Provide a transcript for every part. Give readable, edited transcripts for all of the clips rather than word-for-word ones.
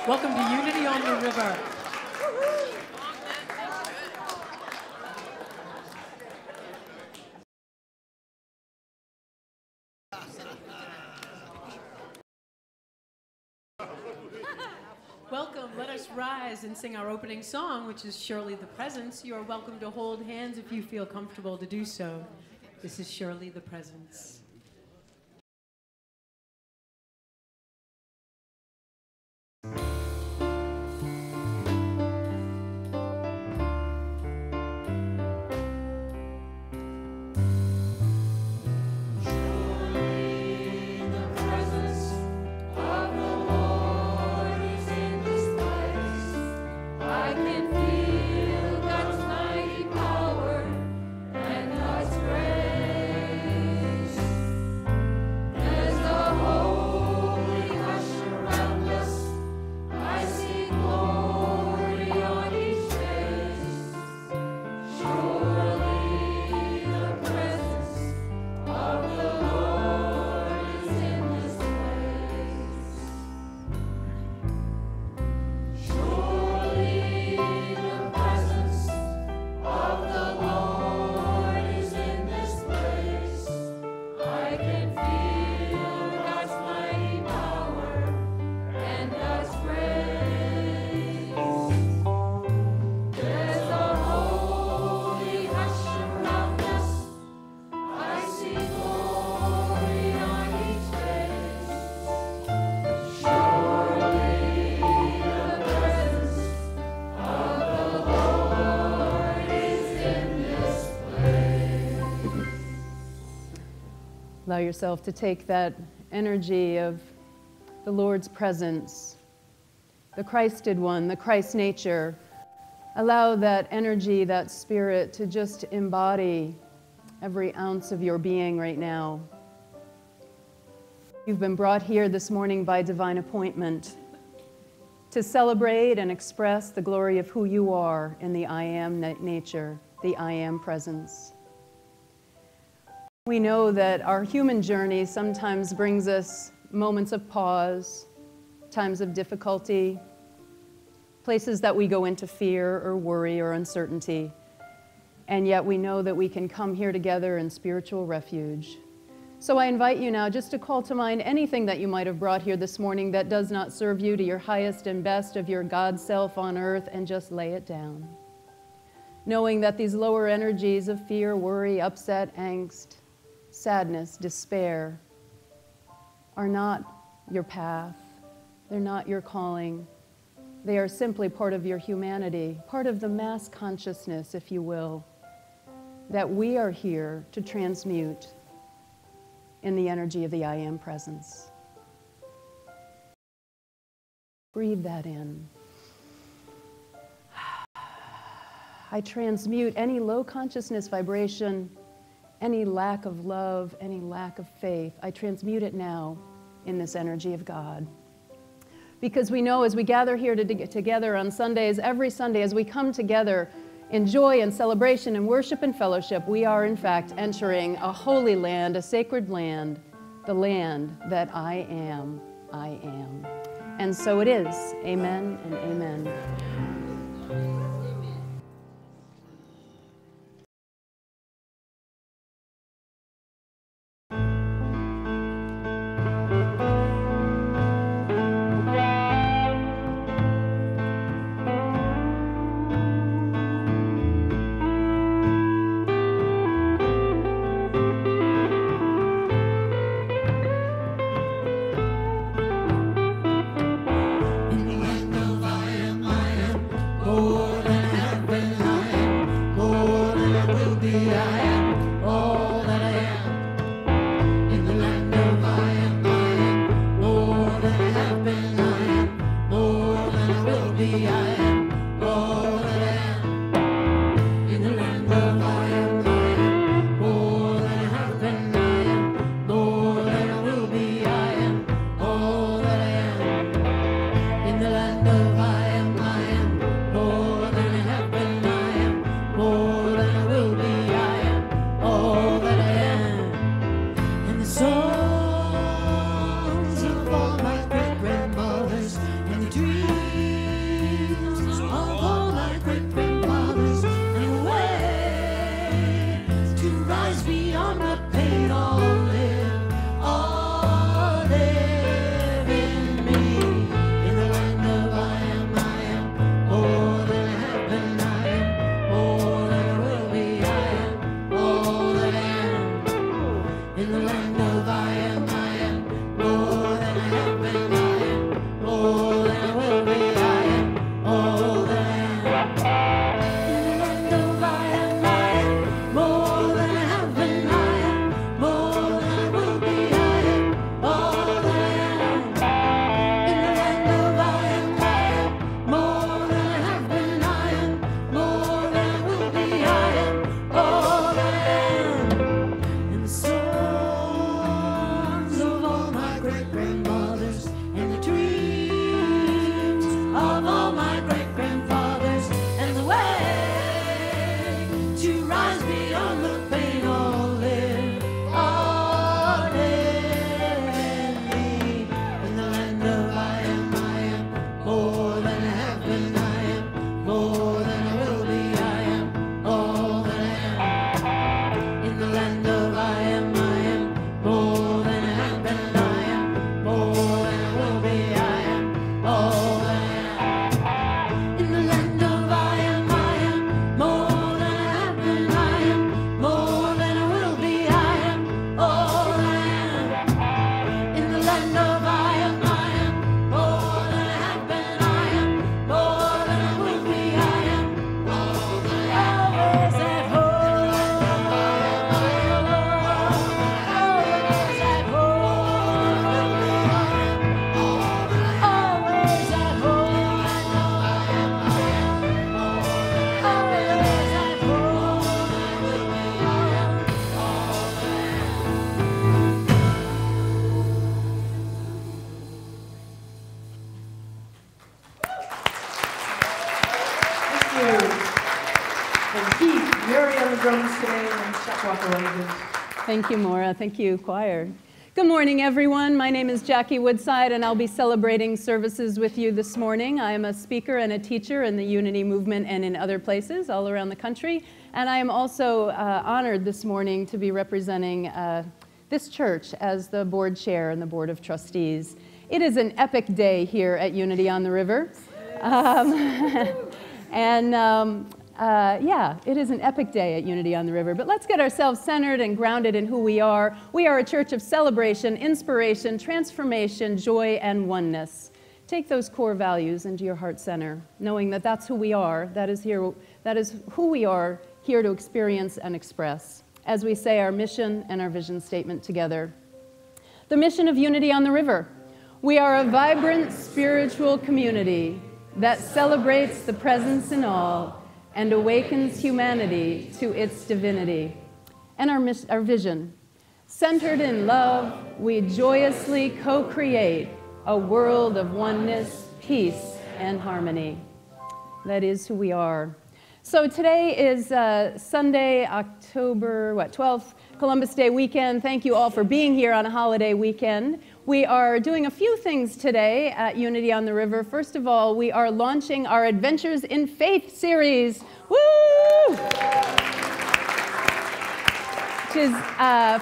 Welcome to Unity on the River. Welcome, let us rise and sing our opening song, which is Surely the Presence. You are welcome to hold hands if you feel comfortable to do so. This is Surely the Presence. Allow yourself to take that energy of the Lord's presence, the Christed one, the Christ nature. Allow that energy, that spirit to just embody every ounce of your being right now. You've been brought here this morning by divine appointment to celebrate and express the glory of who you are in the I am nature, the I am presence. We know that our human journey sometimes brings us moments of pause, times of difficulty, places that we go into fear or worry or uncertainty, and yet we know that we can come here together in spiritual refuge. So I invite you now just to call to mind anything that you might have brought here this morning that does not serve you to your highest and best of your God self on earth, and just lay it down, knowing that these lower energies of fear, worry, upset, angst, sadness, despair are not your path. They're not your calling. They are simply part of your humanity, part of the mass consciousness, if you will, that we are here to transmute in the energy of the I am presence. Breathe that in. I transmute any low consciousness vibration, any lack of love, any lack of faith. I transmute it now in this energy of God. Because we know as we gather here together on Sundays, every Sunday, as we come together in joy and celebration and worship and fellowship, we are in fact entering a holy land, a sacred land, the land that I am, I am. And so it is. Amen and amen. In the land of I am, beyond the pain, all live, all live in me. In the land of I am more than I have been. I am more than I will be. I am all that I am. In the land of I am more than I have been. I am more than I will be. I am all that I am. In the land of I am more than I have been. I am more than I will be. I am all that I am. In the land of I am more than I have been. I am more than I will be. I am all that I am. In the songs of all my great-grandmothers and the dreams of all my great-grandfathers and the way to rise beyond the pain, all live in me. In the land of I am more than I have been. I am more than I will be. I am all that I am. In the land of I am more than I have been. I am more than I will be. I am all that I am. In the land of I am more than I have been. I am more than I will be. I am all that I am. In the land of I am more than I have been. I am more than I will be. I am all that I am. Always at home. Always at home. Always at home. Always at home. Thank you. And Keith, Yuri on the drums today, and Chuck Walker on the drums. Thank you, Maura. Thank you, choir. Good morning, everyone. My name is Jackie Woodside, and I'll be celebrating services with you this morning. I am a speaker and a teacher in the Unity Movement and in other places all around the country. And I am also honored this morning to be representing this church as the board chair and the board of trustees. It is an epic day here at Unity on the River. Yeah, it is an epic day at Unity on the River, but let's get ourselves centered and grounded in who we are. We are a church of celebration, inspiration, transformation, joy, and oneness. Take those core values into your heart center, knowing that that's who we are, that is who we are here to experience and express, as we say our mission and our vision statement together. The mission of Unity on the River. We are a vibrant spiritual community that celebrates the presence in all and awakens humanity to its divinity. And our vision, centered in love, we joyously co-create a world of oneness, peace, and harmony. That is who we are. So today is Sunday, October 12th, Columbus Day weekend. Thank you all for being here on a holiday weekend. We are doing a few things today at Unity on the River. First of all, we are launching our Adventures in Faith series. Woo! Which is,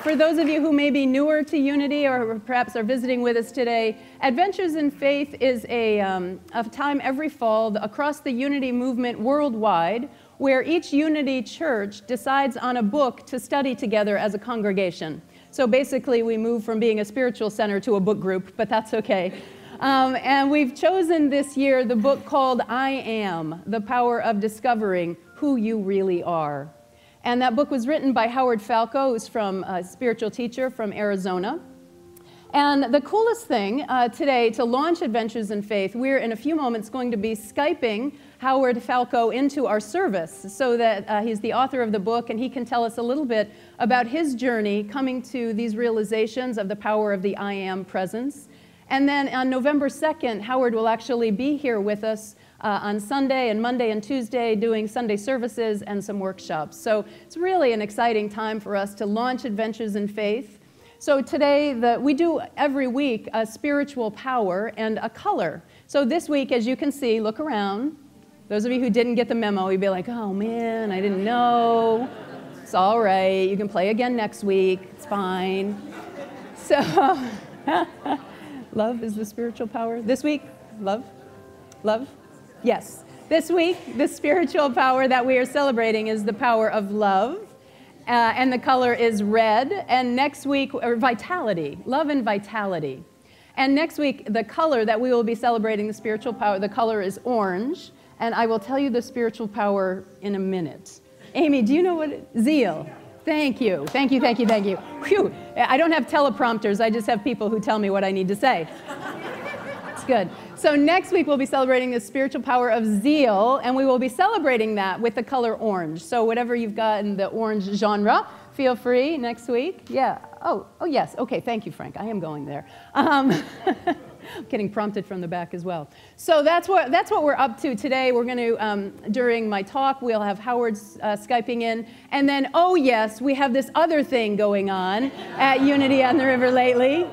for those of you who may be newer to Unity or perhaps are visiting with us today, Adventures in Faith is a time every fall across the Unity movement worldwide where each Unity church decides on a book to study together as a congregation. So basically, we move from being a spiritual center to a book group, but that's okay. And we've chosen this year the book called I Am, The Power of Discovering Who You Really Are. And that book was written by Howard Falco, who's a spiritual teacher from Arizona. And the coolest thing today to launch Adventures in Faith, we're in a few moments going to be Skyping Howard Falco into our service so that he's the author of the book and he can tell us a little bit about his journey coming to these realizations of the power of the I Am presence. And then on November 2nd, Howard will actually be here with us on Sunday and Monday and Tuesday doing Sunday services and some workshops. So it's really an exciting time for us to launch Adventures in Faith. So today, we do every week a spiritual power and a color. So this week, as you can see, look around. Those of you who didn't get the memo, you'd be like, oh man, I didn't know. It's all right. You can play again next week. It's fine. So, love is the spiritual power. This week, love? Love? Yes. This week, the spiritual power that we are celebrating is the power of love. And the color is red. And next week, or vitality, love and vitality. And next week, the color that we will be celebrating the spiritual power, the color is orange. And I will tell you the spiritual power in a minute. Amy, do you know what? Zeal. Thank you. Thank you, thank you, thank you. Whew. I don't have teleprompters. I just have people who tell me what I need to say. It's good. So next week, we'll be celebrating the spiritual power of zeal, and we will be celebrating that with the color orange. So whatever you've got in the orange genre, feel free next week. Yeah. Oh, yes. Okay, thank you, Frank. I am going there. Getting prompted from the back as well. So that's what we're up to today. We're going to, during my talk, we'll have Howard Skyping in. And then, oh yes, we have this other thing going on at Unity on the River lately.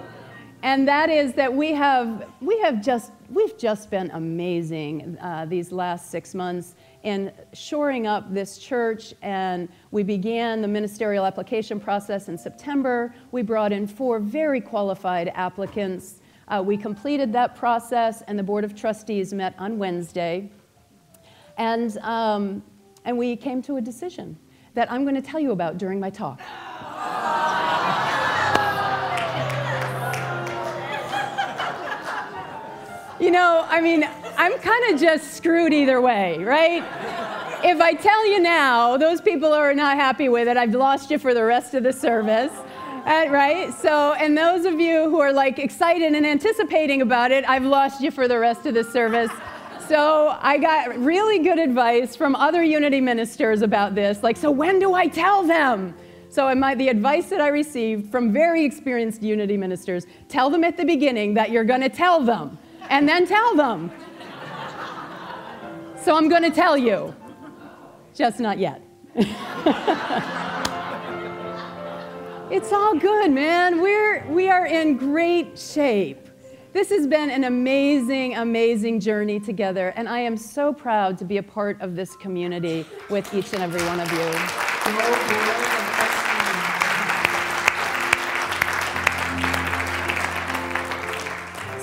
And that is that we've just been amazing these last 6 months in shoring up this church, and we began the ministerial application process in September. We brought in 4 very qualified applicants. We completed that process, and the Board of Trustees met on Wednesday. And we came to a decision that I'm going to tell you about during my talk. You know, I mean, I'm kind of just screwed either way, right? If I tell you now, those people are not happy with it. I've lost you for the rest of the service, right? So, and those of you who are like excited and anticipating about it, I've lost you for the rest of the service. So I got really good advice from other Unity ministers about this. Like, so when do I tell them? So the advice that I received from very experienced Unity ministers, tell them at the beginning that you're going to tell them. And then tell them. So I'm going to tell you, just not yet. It's all good, man. We are in great shape. This has been an amazing, amazing journey together, and I am so proud to be a part of this community with each and every one of you.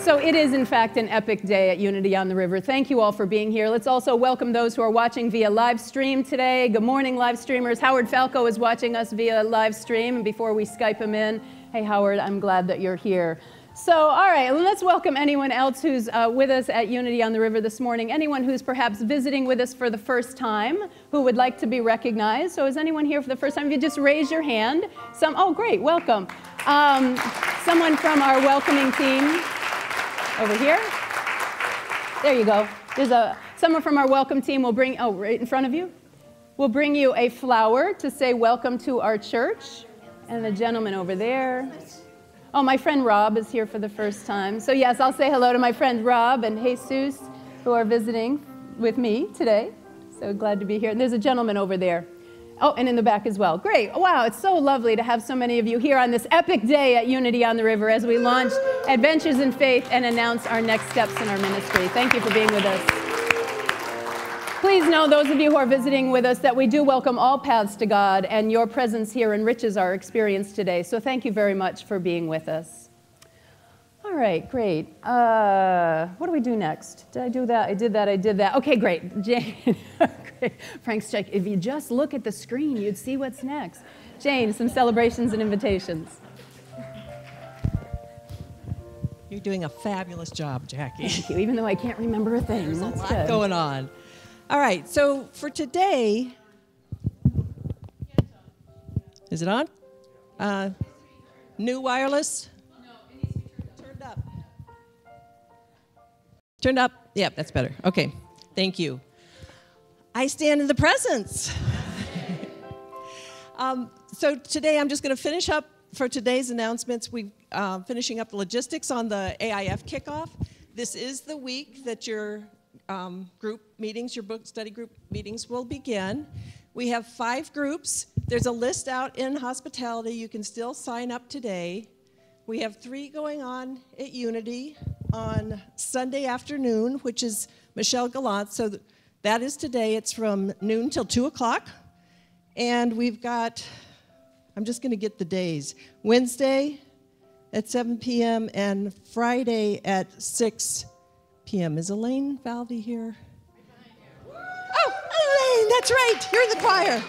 So it is, in fact, an epic day at Unity on the River. Thank you all for being here. Let's also welcome those who are watching via live stream today. Good morning, live streamers. Howard Falco is watching us via live stream. And before we Skype him in, hey, Howard, I'm glad that you're here. So, all right, let's welcome anyone else who's with us at Unity on the River this morning. Anyone who's perhaps visiting with us for the first time who would like to be recognized. So is anyone here for the first time? If you just raise your hand. Oh, great, welcome. Someone from our welcoming team. Over here. There you go. There's someone from our welcome team will bring, right in front of you, will bring you a flower to say welcome to our church. And the gentleman over there. Oh, my friend Rob is here for the first time. So yes, I'll say hello to my friend Rob and Jesus who are visiting with me today. So glad to be here. And there's a gentleman over there. Oh, and in the back as well. Great. Wow, it's so lovely to have so many of you here on this epic day at Unity on the River as we launch Adventures in Faith and announce our next steps in our ministry. Thank you for being with us. Please know, those of you who are visiting with us, that we do welcome all paths to God, and your presence here enriches our experience today. So thank you very much for being with us. All right, great. What do we do next? Did I do that? I did that, I did that. Okay, great. Jane, great. Frank's check. If you just look at the screen, you'd see what's next. Jane, some celebrations and invitations. You're doing a fabulous job, Jackie. Thank you, even though I can't remember a thing. There's That's a lot good. going on. All right, so for today, is it on? New wireless? No, it needs to be turned up. Turned up? Yep, that's better. Okay, thank you. I stand in the presence. So today I'm just going to finish up for today's announcements. We're finishing up the logistics on the AIF kickoff. This is the week that your group meetings, your book study group meetings will begin. We have 5 groups. There's a list out in hospitality. You can still sign up today. We have 3 going on at Unity on Sunday afternoon, which is Michelle Gallant. So that is today. It's from noon till 2 o'clock. And we've got, I'm just going to get the days, Wednesday at 7 p.m. and Friday at 6 p.m. Is Elaine Falvey here? Oh, Elaine, that's right. You're in the choir.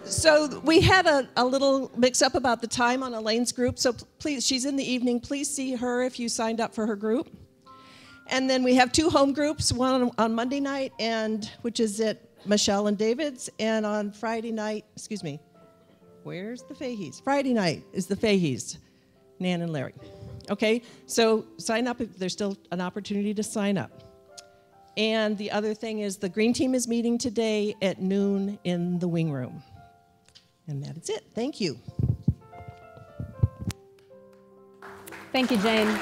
So we had a little mix-up about the time on Elaine's group, so please, she's in the evening. Please see her if you signed up for her group. And then we have 2 home groups, one on Monday night, which is at Michelle and David's, and on Friday night, excuse me, where's the Fahey's? Friday night is the Fahey's, Nan and Larry. Okay, so sign up if there's still an opportunity to sign up. And the other thing is the Green Team is meeting today at noon in the wing room. And that is it. Thank you. Thank you, Jane.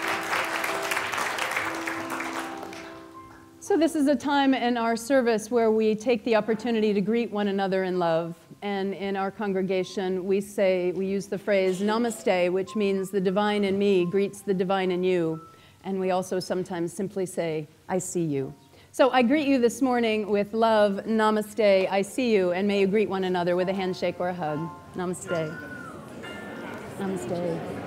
So this is a time in our service where we take the opportunity to greet one another in love. And in our congregation, we use the phrase namaste, which means the divine in me greets the divine in you. And we also sometimes simply say, I see you. So I greet you this morning with love, namaste, I see you, and may you greet one another with a handshake or a hug. Namaste. Namaste.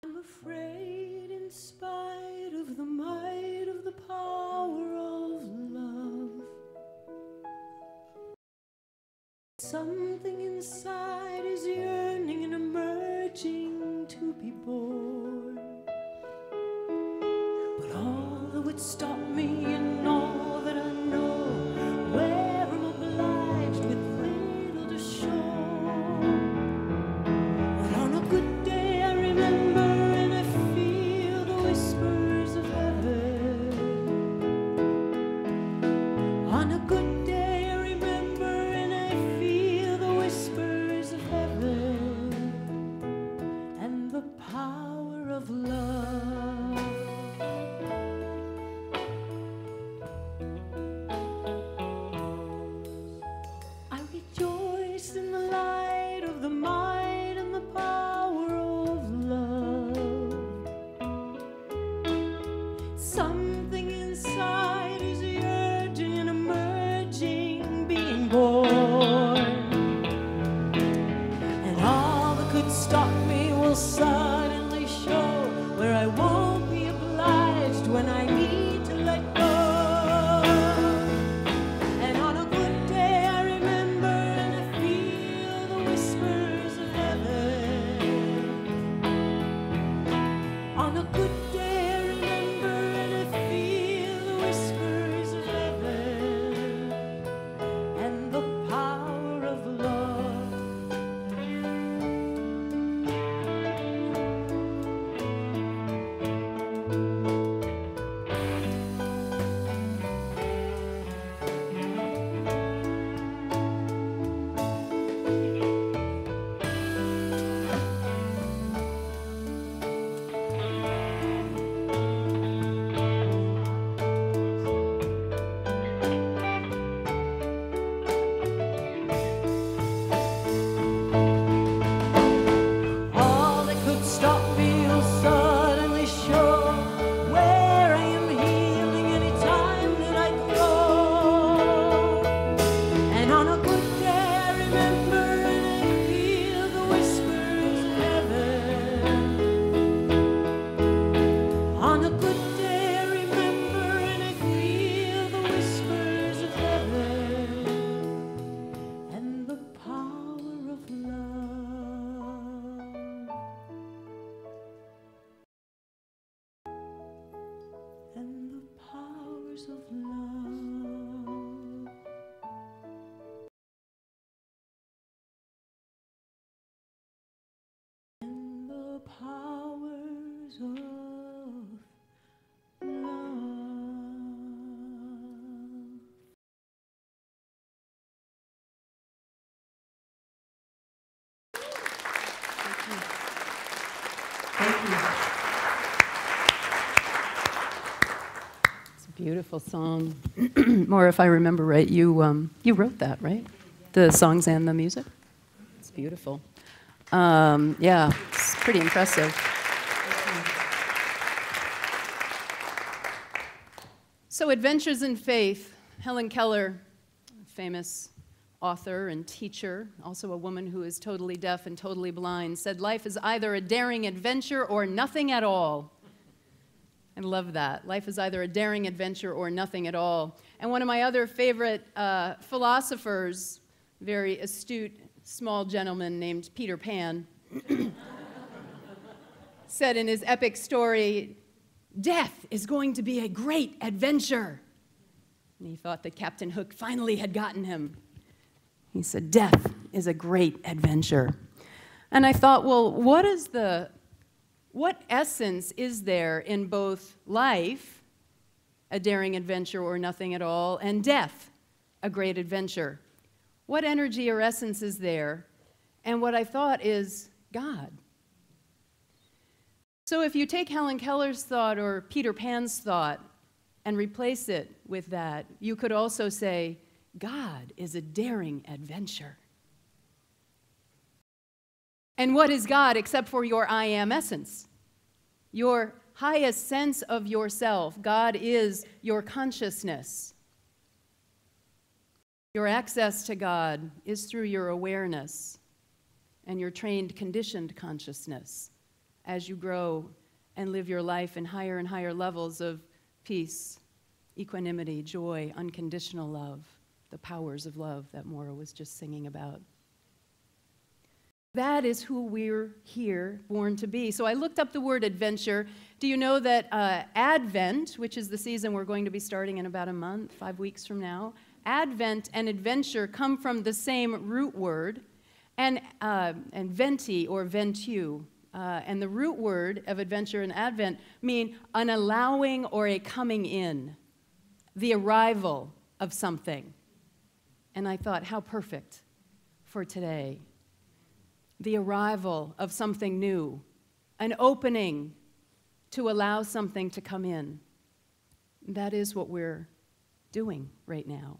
I'm afraid in spite of the might of the power of love. Something inside is yearning and emerging to be born. But all that would stop me and all that I know, where I'm obliged with little to show. But on a good day I remember and I feel the whispers of heaven. On a good day I remember and I feel the whispers of heaven and the power of love. I rejoice in the light of the might and the power of love. Something inside is urging and emerging, being born. And all that could stop me will suddenly show, where I won't be obliged when I need to let go. And on a good day I remember and I feel the whispers of heaven. On a good day I remember and I feel the whispers of heaven and the power of love. of love. Thank you. It's a beautiful song. Maura, if I remember right, you wrote that, right? The songs and the music? It's beautiful. Yeah, it's pretty impressive. So, Adventures in Faith. Helen Keller, famous author and teacher, also a woman who is totally deaf and totally blind, said life is either a daring adventure or nothing at all. I love that. Life is either a daring adventure or nothing at all. And one of my other favorite philosophers, very astute, small gentleman named Peter Pan, said in his epic story, "Death is going to be a great adventure." And he thought that Captain Hook finally had gotten him. He said, "Death is a great adventure." And I thought, well, what essence is there in both life, a daring adventure or nothing at all, and death, a great adventure? What energy or essence is there? And what I thought is God. So if you take Helen Keller's thought or Peter Pan's thought and replace it with that, you could also say, God is a daring adventure. And what is God except for your I am essence? Your highest sense of yourself. God is your consciousness. Your access to God is through your awareness and your trained, conditioned consciousness as you grow and live your life in higher and higher levels of peace, equanimity, joy, unconditional love, the powers of love that Maura was just singing about. That is who we're here, born to be. So I looked up the word adventure. Do you know that Advent, which is the season we're going to be starting in about a month, 5 weeks from now, Advent and adventure come from the same root word, and venti or ventu. And the root word of adventure and Advent mean an allowing or a coming in, the arrival of something. And I thought, how perfect for today. The arrival of something new, an opening to allow something to come in. That is what we're doing right now.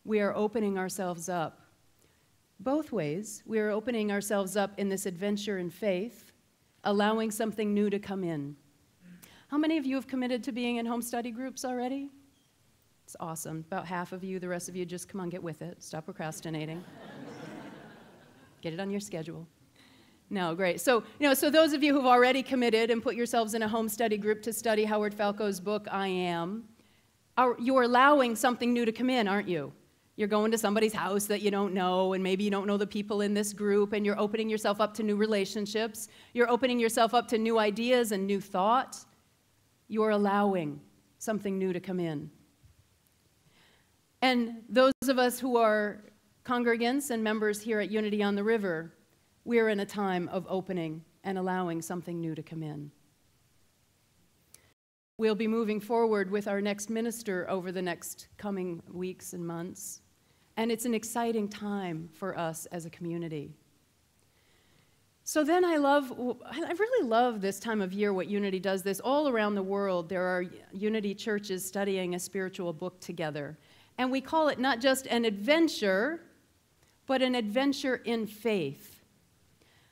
We are opening ourselves up. Both ways, we are opening ourselves up in this adventure in faith, allowing something new to come in. How many of you have committed to being in home study groups already? It's awesome. About half of you, the rest of you, just come on, get with it. Stop procrastinating. Get it on your schedule. No, great. So, so those of you who've already committed and put yourselves in a home study group to study Howard Falco's book, I Am, you're allowing something new to come in, aren't you? You're going to somebody's house that you don't know, and maybe you don't know the people in this group, and you're opening yourself up to new relationships. You're opening yourself up to new ideas and new thought. You're allowing something new to come in. And those of us who are congregants and members here at Unity on the River, we're in a time of opening and allowing something new to come in. We'll be moving forward with our next minister over the next coming weeks and months, and it's an exciting time for us as a community. So then I really love this time of year what Unity does this. All around the world, there are Unity churches studying a spiritual book together. And we call it not just an adventure, but an adventure in faith.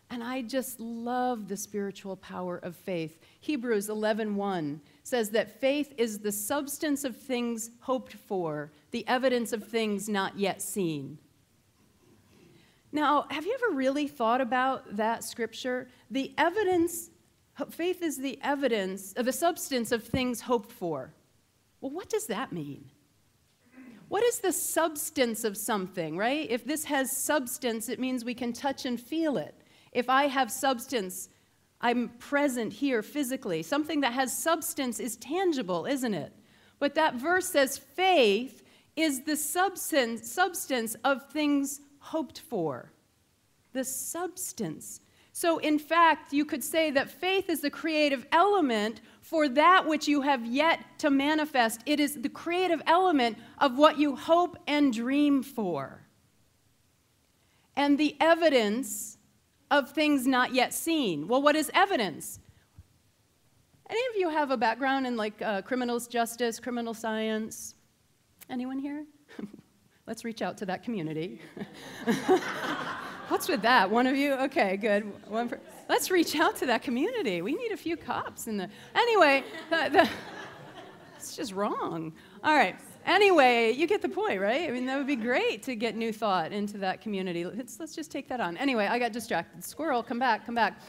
And I just love the spiritual power of faith. Hebrews 11:1 says that faith is the substance of things hoped for, the evidence of things not yet seen. Now, have you ever really thought about that scripture? The evidence, faith is the evidence, the substance of things hoped for. Well, what does that mean? What is the substance of something, right? If this has substance, it means we can touch and feel it. If I have substance, I'm present here physically. Something that has substance is tangible, isn't it? But that verse says faith is the substance of things hoped for. The substance. So in fact, you could say that faith is the creative element for that which you have yet to manifest. It is the creative element of what you hope and dream for. And the evidence of things not yet seen. Well, what is evidence? Any of you have a background in like criminal justice, criminal science? Anyone here? Let's reach out to that community. What's with that? One of you? Okay, good. Let's reach out to that community. We need a few cops in the... Anyway, it's just wrong. All right. Anyway, you get the point, right? I mean, that would be great to get new thought into that community. Let's just take that on. Anyway, I got distracted. Squirrel, come back, come back.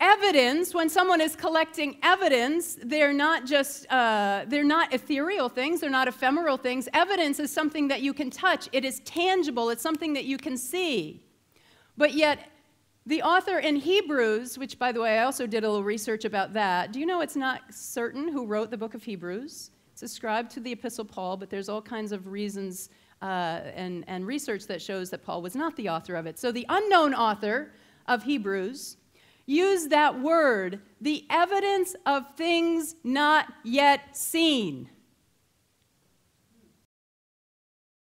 Evidence, when someone is collecting evidence, they're not just, they're not ethereal things, they're not ephemeral things. Evidence is something that you can touch. It is tangible. It's something that you can see. But yet, the author in Hebrews, which, by the way, I also did a little research about that. Do you know it's not certain who wrote the book of Hebrews? It's ascribed to the Epistle Paul, but there's all kinds of reasons and research that shows that Paul was not the author of it. So the unknown author of Hebrews use that word, the evidence of things not yet seen.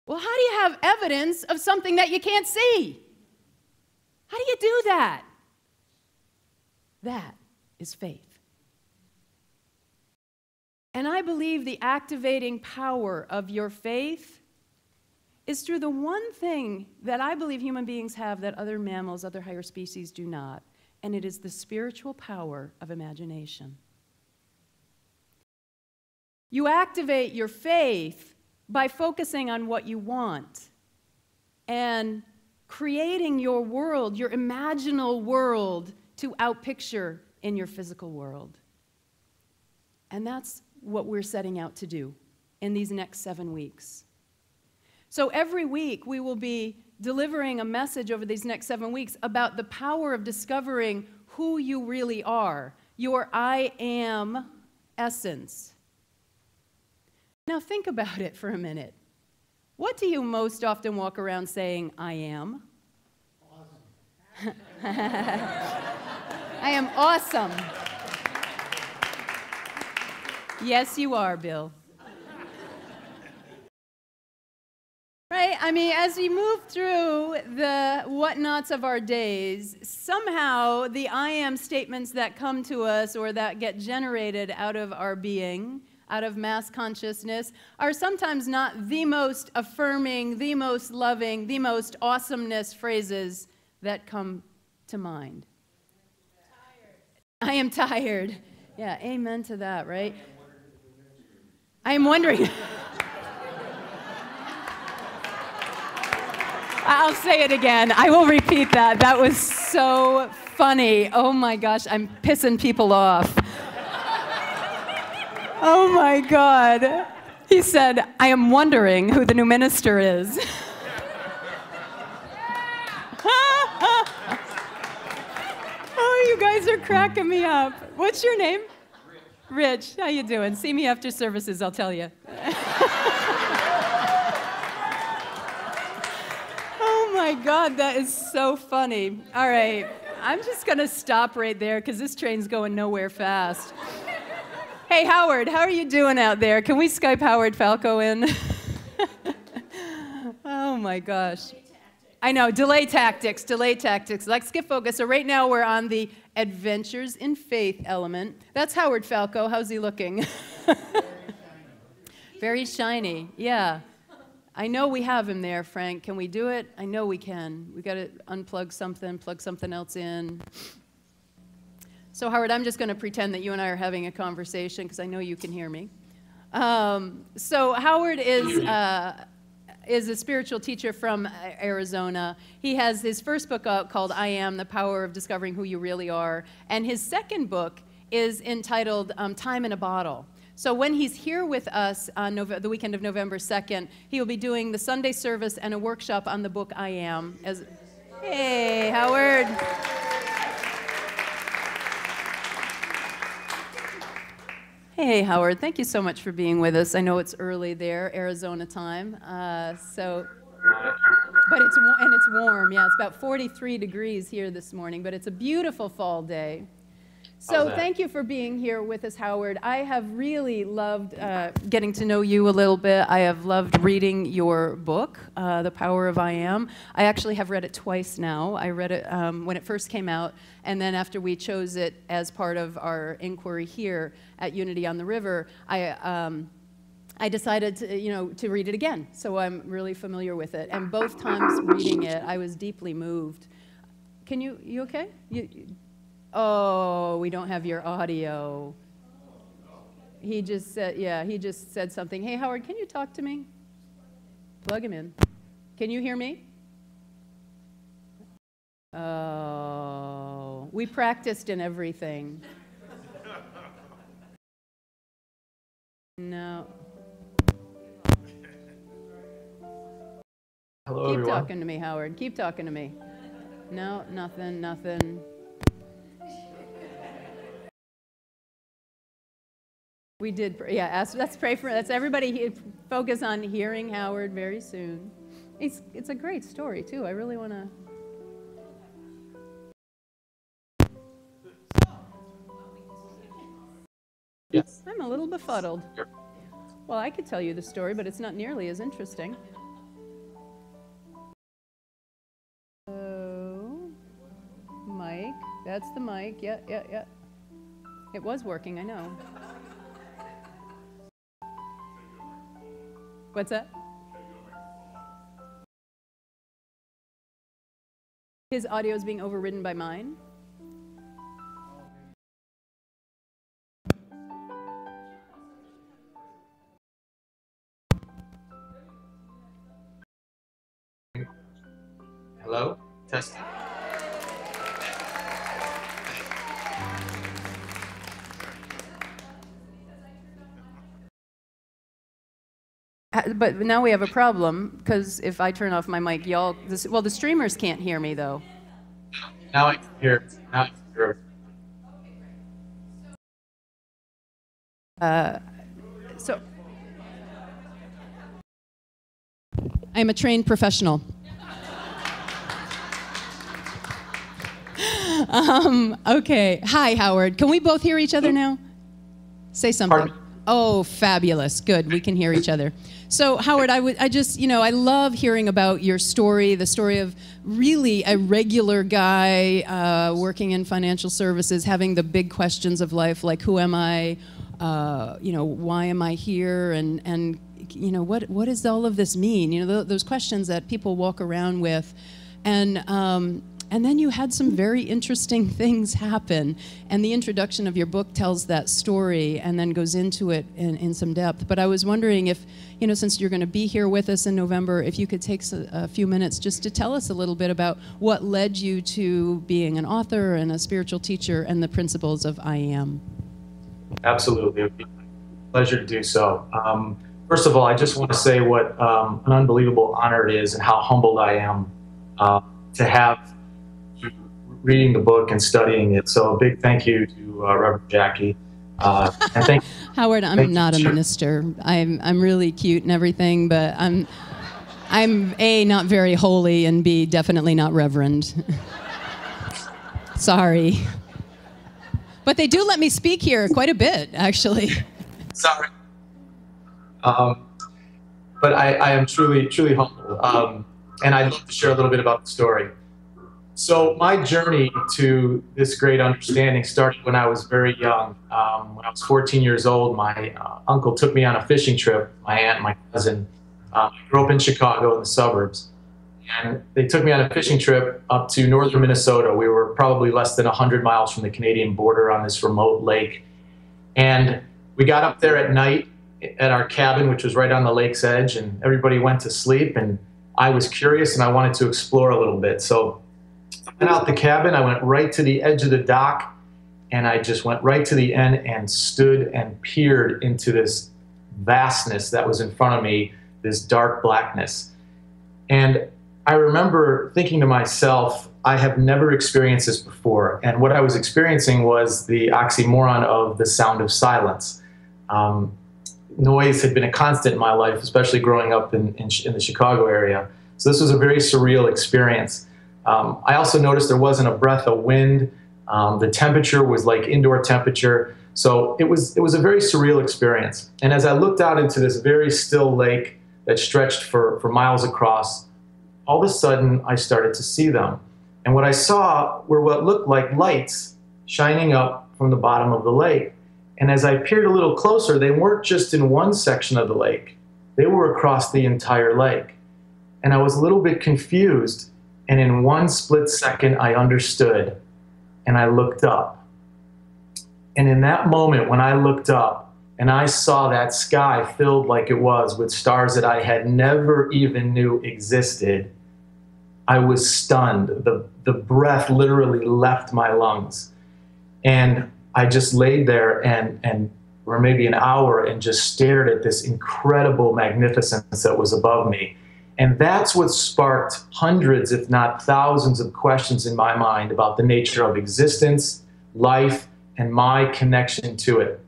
Well, how do you have evidence of something that you can't see? How do you do that? That is faith. And I believe the activating power of your faith is through the one thing that I believe human beings have that other mammals, other higher species do not. And it is the spiritual power of imagination. You activate your faith by focusing on what you want and creating your world, your imaginal world, to outpicture in your physical world. And that's what we're setting out to do in these next 7 weeks. So every week we will be delivering a message over these next 7 weeks about the power of discovering who you really are, your I am essence. Now think about it for a minute. What do you most often walk around saying, I am? Awesome. I am awesome. Yes, you are, Bill. Right? I mean, as we move through the whatnots of our days, somehow the I am statements that come to us or that get generated out of our being, out of mass consciousness, are sometimes not the most affirming, the most loving, the most awesomeness phrases that come to mind. I am tired. Yeah, amen to that, right? I am wondering. I'll say it again. I will repeat that. That was so funny. Oh my gosh, I'm pissing people off. Oh my God. He said, I am wondering who the new minister is. Oh, you guys are cracking me up. What's your name? Rich. How you doing? See me after services, I'll tell you. Oh my God, that is so funny. All right, I'm just gonna stop right there because this train's going nowhere fast. Hey, Howard, how are you doing out there? Can we Skype Howard Falco in? Oh my gosh. I know, delay tactics. Let's get focused. So right now we're on the Adventures in Faith element. That's Howard Falco. How's he looking? Very shiny, yeah. I know we have him there, Frank. Can we do it? I know we can. We got to unplug something, plug something else in. So Howard, I'm just going to pretend that you and I are having a conversation because I know you can hear me. So Howard is a spiritual teacher from Arizona. He has his first book out called I Am, The Power of Discovering Who You Really Are. And his second book is entitled Time in a Bottle. So when he's here with us on the weekend of November 2nd, he will be doing the Sunday service and a workshop on the book I Am. Hey, Howard. Hey, Howard, thank you so much for being with us. I know it's early there, Arizona time. But it's warm. Yeah, it's about 43 degrees here this morning, but it's a beautiful fall day. So thank you for being here with us, Howard. I have really loved getting to know you a little bit. I have loved reading your book, The Power of I Am. I actually have read it twice now. I read it when it first came out, and then after we chose it as part of our inquiry here at Unity on the River, I decided to read it again. So I'm really familiar with it. And both times reading it, I was deeply moved. You okay? Oh, we don't have your audio. He just said something. Hey, Howard, can you talk to me? Plug him in. Can you hear me? Oh, we practiced and everything. No. Hello, Keep everyone. talking to me, Howard. Keep talking to me. No, nothing. We did, yeah, let's pray for, that's everybody, focus on hearing Howard very soon. It's a great story, too. I really want to. Yes. I'm a little befuddled. Well, I could tell you the story, but it's not nearly as interesting. Oh, mic, that's the mic, yeah. It was working, I know. What's that? His audio is being overridden by mine. Hello? Testing. But now we have a problem, because if I turn off my mic, the streamers can't hear me, though. Now I can hear. Now I can hear. So, I'm a trained professional. Okay. Hi, Howard. Can we both hear each other now? Say something. Pardon? Oh, fabulous. Good. We can hear each other. So, Howard, I love hearing about your story, the story of really a regular guy working in financial services, having the big questions of life, like who am I, why am I here, and what does all of this mean? Those questions that people walk around with, and then you had some very interesting things happen, and the introduction of your book tells that story and then goes into it in some depth. But I was wondering if, since you're going to be here with us in November, if you could take a few minutes just to tell us a little bit about what led you to being an author and a spiritual teacher and the principles of I Am. Absolutely. It would be a pleasure to do so. First of all, I just want to say what an unbelievable honor it is and how humbled I am to have you reading the book and studying it. So a big thank you to Reverend Jackie. And thank Howard, I'm not a minister. I'm really cute and everything, but I'm A, not very holy, and B, definitely not reverend. Sorry. But they do let me speak here quite a bit, actually. Sorry. But I am truly humbled. And I'd love to share a little bit about the story. So my journey to this great understanding started when I was very young. When I was 14 years old, my uncle took me on a fishing trip, my aunt and my cousin. I grew up in Chicago in the suburbs. And they took me on a fishing trip up to northern Minnesota. We were probably less than 100 miles from the Canadian border on this remote lake. And we got up there at night at our cabin, which was right on the lake's edge, and everybody went to sleep. And I was curious and I wanted to explore a little bit. So I went out the cabin, I went right to the edge of the dock, and I just went right to the end and stood and peered into this vastness that was in front of me, this dark blackness. And I remember thinking to myself, I have never experienced this before. And what I was experiencing was the oxymoron of the sound of silence. Noise had been a constant in my life, especially growing up in the Chicago area. So this was a very surreal experience. I also noticed there wasn't a breath of wind. The temperature was like indoor temperature. So it was a very surreal experience. And as I looked out into this very still lake that stretched for miles across, all of a sudden I started to see them. And what I saw were what looked like lights shining up from the bottom of the lake. And as I peered a little closer, they weren't just in one section of the lake. They were across the entire lake. And I was a little bit confused. And in one split second, I understood. And I looked up. And in that moment, when I looked up and I saw that sky filled like it was with stars that I had never even knew existed, I was stunned. The breath literally left my lungs. And I just laid there and for maybe an hour and just stared at this incredible magnificence that was above me. And that's what sparked hundreds, if not thousands, of questions in my mind about the nature of existence, life, and my connection to it.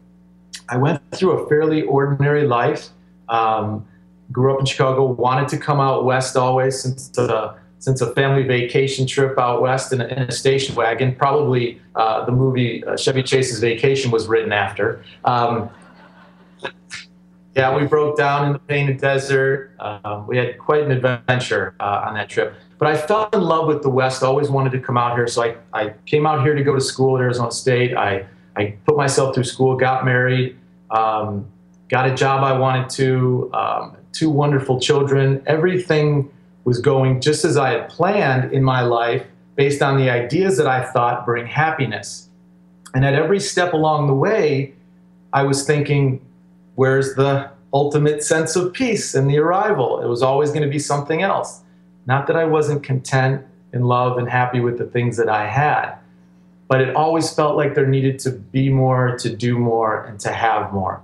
I went through a fairly ordinary life, grew up in Chicago, wanted to come out west always since a family vacation trip out west in a station wagon. Probably the movie Chevy Chase's Vacation was written after. Yeah, we broke down in the Painted Desert. We had quite an adventure on that trip. But I fell in love with the West, always wanted to come out here. So I came out here to go to school at Arizona State. I put myself through school, got married, got a job I wanted to, 2 wonderful children. Everything was going just as I had planned in my life based on the ideas that I thought bring happiness. And at every step along the way, I was thinking, where's the ultimate sense of peace and the arrival? It was always going to be something else. Not that I wasn't content, in love, and happy with the things that I had, but it always felt like there needed to be more, to do more, and to have more.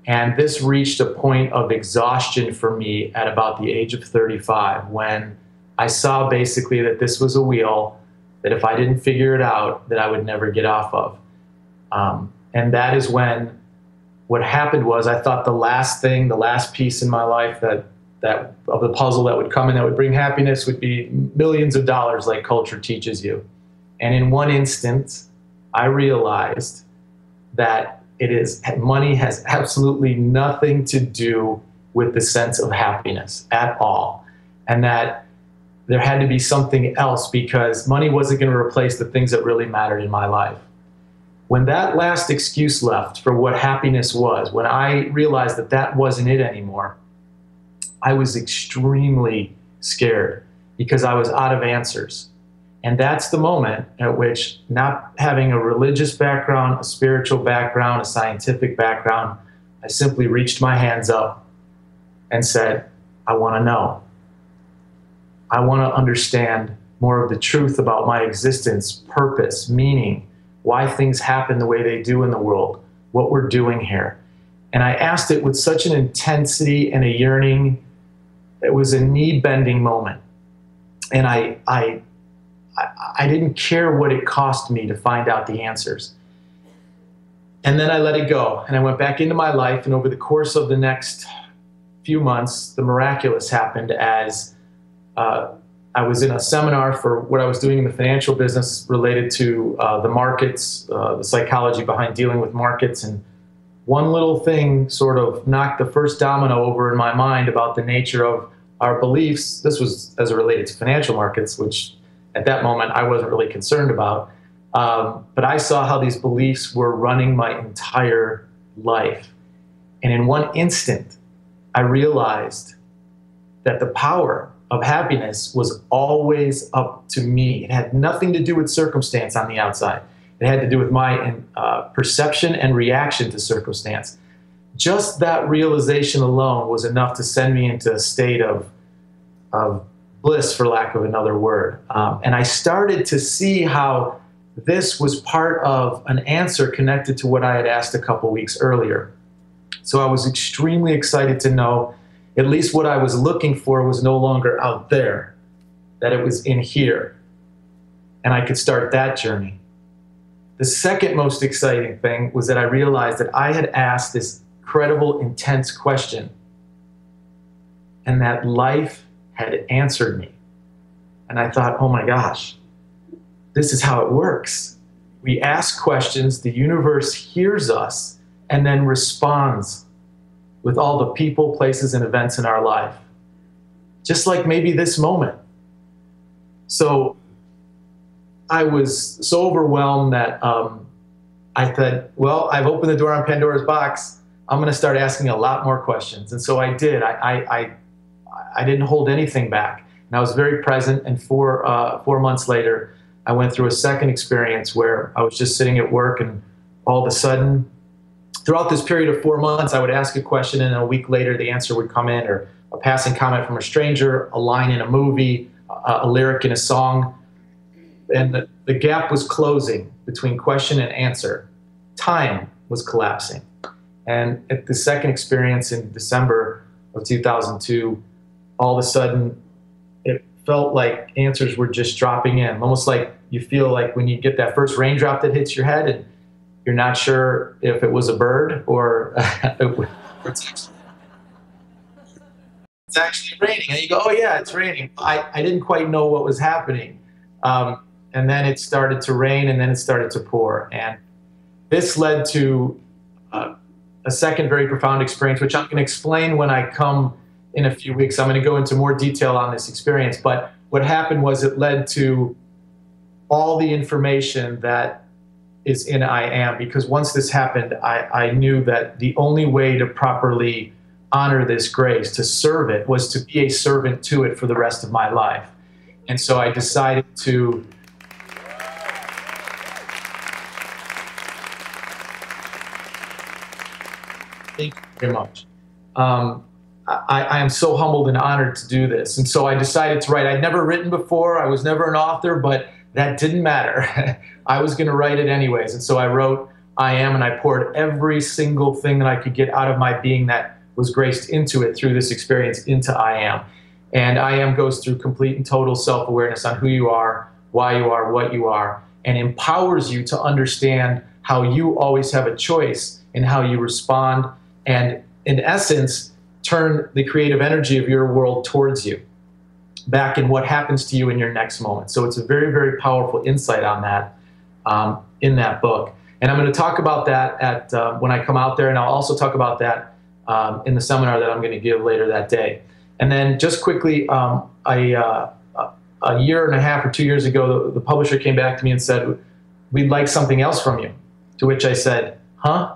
And this reached a point of exhaustion for me at about the age of 35, when I saw basically that this was a wheel that if I didn't figure it out, that I would never get off of. And that is when what happened was I thought the last piece in my life that of the puzzle that would come in that would bring happiness would be millions of dollars like culture teaches you. And in one instant, I realized that money has absolutely nothing to do with the sense of happiness at all. And that there had to be something else, because money wasn't going to replace the things that really mattered in my life. When that last excuse left for what happiness was, when I realized that that wasn't it anymore, I was extremely scared because I was out of answers. And that's the moment at which, not having a religious background, a spiritual background, a scientific background, I simply reached my hands up and said, I want to know. I want to understand more of the truth about my existence, purpose, meaning, why things happen the way they do in the world, what we're doing here. And I asked it with such an intensity and a yearning. It was a knee-bending moment. And I didn't care what it cost me to find out the answers. And then I let it go. And I went back into my life. And over the course of the next few months, the miraculous happened as I was in a seminar for what I was doing in the financial business related to the markets, the psychology behind dealing with markets. And one little thing sort of knocked the first domino over in my mind about the nature of our beliefs. This was as it related to financial markets, which at that moment I wasn't really concerned about. But I saw how these beliefs were running my entire life. And in one instant, I realized that the power of happiness was always up to me. It had nothing to do with circumstance on the outside. It had to do with my perception and reaction to circumstance. Just that realization alone was enough to send me into a state of bliss, for lack of another word. And I started to see how this was part of an answer connected to what I had asked a couple weeks earlier. So I was extremely excited to know at least what I was looking for was no longer out there, that it was in here. And I could start that journey. The second most exciting thing was that I realized that I had asked this incredible, intense question, and that life had answered me. And I thought, oh my gosh, this is how it works. We ask questions, the universe hears us, and then responds with all the people, places, and events in our life. Just like maybe this moment. So I was so overwhelmed that I thought, well, I've opened the door on Pandora's box. I'm going to start asking a lot more questions. And so I did. I didn't hold anything back. And I was very present. And 4 months later, I went through a second experience where I was just sitting at work, and all of a sudden, throughout this period of 4 months, I would ask a question, and a week later, the answer would come in, or a passing comment from a stranger, a line in a movie, a lyric in a song. And the gap was closing between question and answer. Time was collapsing. And at the second experience in December of 2002, all of a sudden, it felt like answers were just dropping in, almost like you feel like when you get that first raindrop that hits your head and you're not sure if it was a bird or it's actually raining. And you go, oh yeah, it's raining. I didn't quite know what was happening. And then it started to rain, and then it started to pour. And this led to a second very profound experience, which I'm going to explain when I come in a few weeks. I'm going to go into more detail on this experience. But what happened was it led to all the information that is in I Am, because once this happened, I knew that the only way to properly honor this grace, to serve it, was to be a servant to it for the rest of my life. And so I decided to thank you very much. I am so humbled and honored to do this. And so I decided to write. I'd never written before. I was never an author, but that didn't matter. I was going to write it anyways. And so I wrote I Am, and I poured every single thing that I could get out of my being that was graced into it through this experience into I Am. And I Am goes through complete and total self-awareness on who you are, why you are, what you are, and empowers you to understand how you always have a choice in how you respond, and in essence, turn the creative energy of your world towards you, back in what happens to you in your next moment. So it's a very, very powerful insight on that in that book. And I'm going to talk about that at when I come out there, and I'll also talk about that in the seminar that I'm going to give later that day. And then just quickly, a year and a half or 2 years ago, the publisher came back to me and said, we'd like something else from you. To which I said, huh?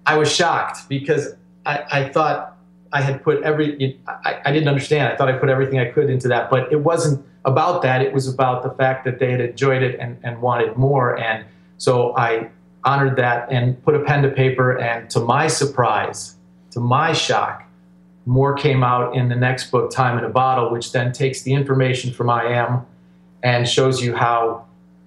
I was shocked because I thought I had put I didn't understand. I thought I put everything I could into that, but it wasn't about that. It was about the fact that they had enjoyed it and wanted more. And so I honored that and put a pen to paper, and to my surprise, to my shock, more came out in the next book, Time in a Bottle, which then takes the information from I Am and shows you how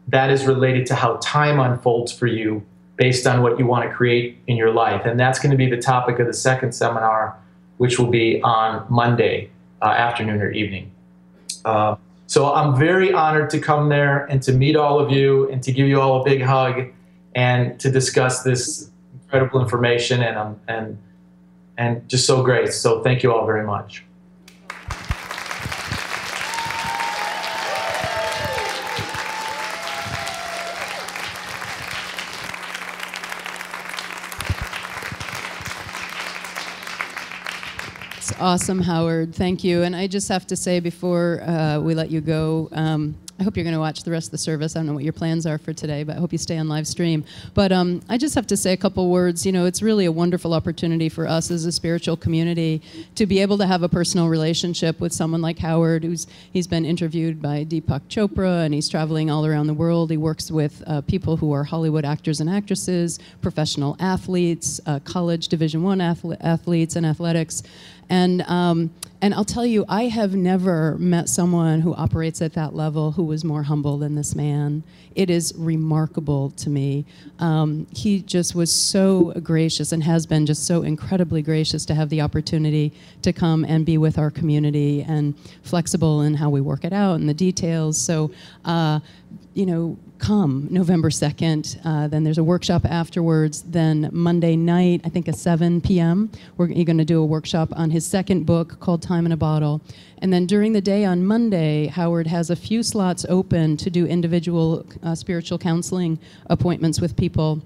that is related to how time unfolds for you based on what you want to create in your life. And that's going to be the topic of the second seminar, which will be on Monday afternoon or evening. So I'm very honored to come there and to meet all of you and to give you all a big hug and to discuss this incredible information, and just so great. So thank you all very much. It's awesome, Howard. Thank you. And I just have to say before we let you go, I hope you're going to watch the rest of the service. I don't know what your plans are for today, but I hope you stay on live stream. But I just have to say a couple words. You know, it's really a wonderful opportunity for us as a spiritual community to be able to have a personal relationship with someone like Howard, he's been interviewed by Deepak Chopra, and he's traveling all around the world. He works with people who are Hollywood actors and actresses, professional athletes, college Division I athletes and athletics. And I'll tell you, I have never met someone who operates at that level who was more humble than this man. It is remarkable to me. He just was so gracious and has been just so incredibly gracious to have the opportunity to come and be with our community, and flexible in how we work it out and the details. So, you know, come November 2nd. Then there's a workshop afterwards. Then Monday night, I think at 7 p.m., we're going to do a workshop on his second book called Time in a Bottle. And then during the day on Monday, Howard has a few slots open to do individual spiritual counseling appointments with people.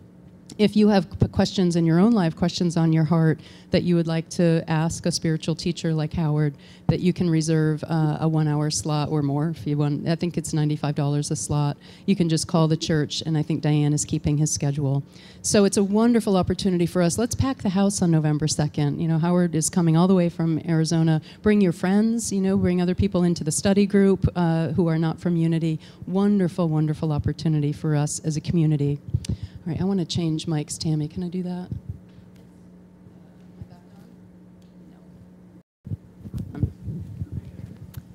If you have questions in your own life, questions on your heart that you would like to ask a spiritual teacher like Howard, that you can reserve a 1-hour slot or more if you want. I think it's $95 a slot. You can just call the church, and I think Diane is keeping his schedule. So it's a wonderful opportunity for us. Let's pack the house on November 2nd. You know, Howard is coming all the way from Arizona. Bring your friends, you know, bring other people into the study group who are not from Unity. Wonderful, wonderful opportunity for us as a community. All right, I want to change mics. Tammy, can I do that?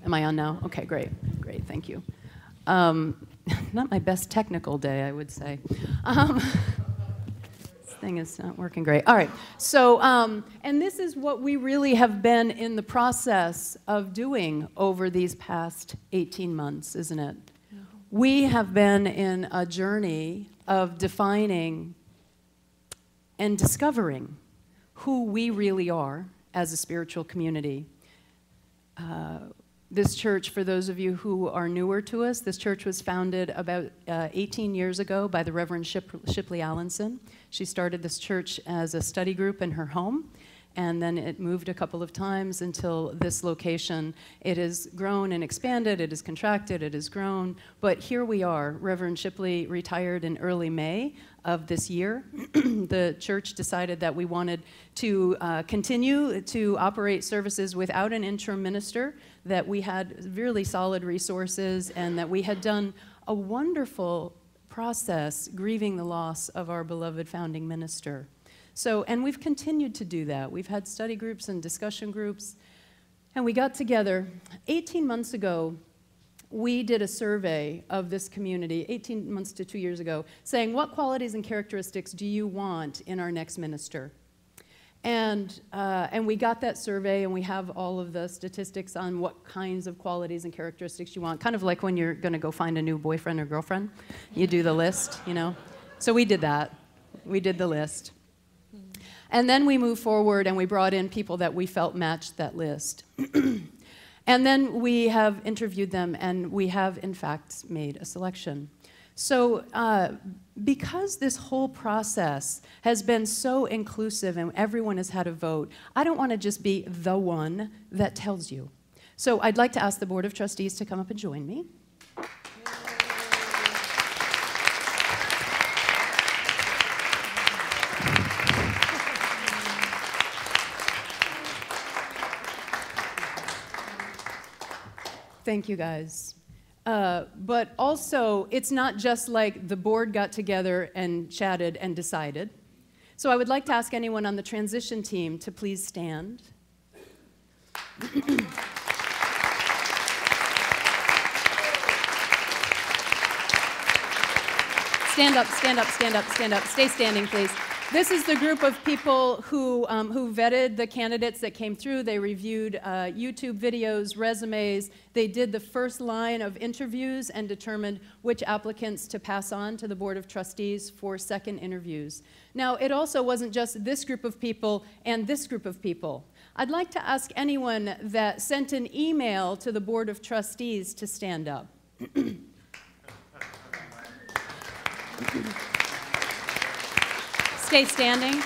Am I on now? Okay, great. Great, thank you. Not my best technical day, I would say. This thing is not working great. All right, so, and this is what we really have been in the process of doing over these past 18 months, isn't it? We have been in a journey of defining and discovering who we really are as a spiritual community. This church, for those of you who are newer to us, this church was founded about 18 years ago by the Reverend Shipley Allenson. She started this church as a study group in her home, and then it moved a couple of times until this location. It has grown and expanded, it has contracted, it has grown, but here we are. Reverend Shipley retired in early May of this year. The church decided that we wanted to continue to operate services without an interim minister, that we had really solid resources, and that we had done a wonderful process grieving the loss of our beloved founding minister. So, and we've continued to do that. We've had study groups and discussion groups, and we got together 18 months ago. We did a survey of this community, 18 months to 2 years ago, saying, what qualities and characteristics do you want in our next minister? And we got that survey, and we have all of the statistics on what kinds of qualities and characteristics you want, kind of like when you're going to go find a new boyfriend or girlfriend. You do the list, you know. So we did that. We did the list. And then we moved forward, and we brought in people that we felt matched that list. And then we have interviewed them, and we have, in fact, made a selection. So because this whole process has been so inclusive and everyone has had a vote, I don't want to just be the one that tells you. So I'd like to ask the Board of Trustees to come up and join me. Thank you, guys. But also, it's not just like the board got together and chatted and decided. So I would like to ask anyone on the transition team to please stand. Stand up, stand up, stand up, stand up. Stay standing, please. This is the group of people who vetted the candidates that came through. They reviewed YouTube videos, resumes. They did the first line of interviews and determined which applicants to pass on to the Board of Trustees for second interviews. Now, it also wasn't just this group of people and this group of people. I'd like to ask anyone that sent an email to the Board of Trustees to stand up. Stay standing.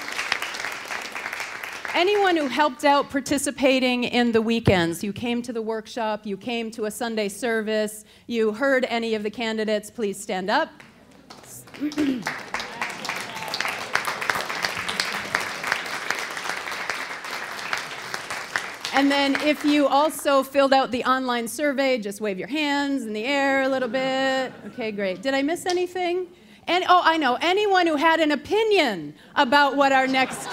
Anyone who helped out participating in the weekends, you came to the workshop, you came to a Sunday service, you heard any of the candidates, please stand up. And then if you also filled out the online survey, just wave your hands in the air a little bit. Okay, great. Did I miss anything? And, oh, I know, anyone who had an opinion about what our next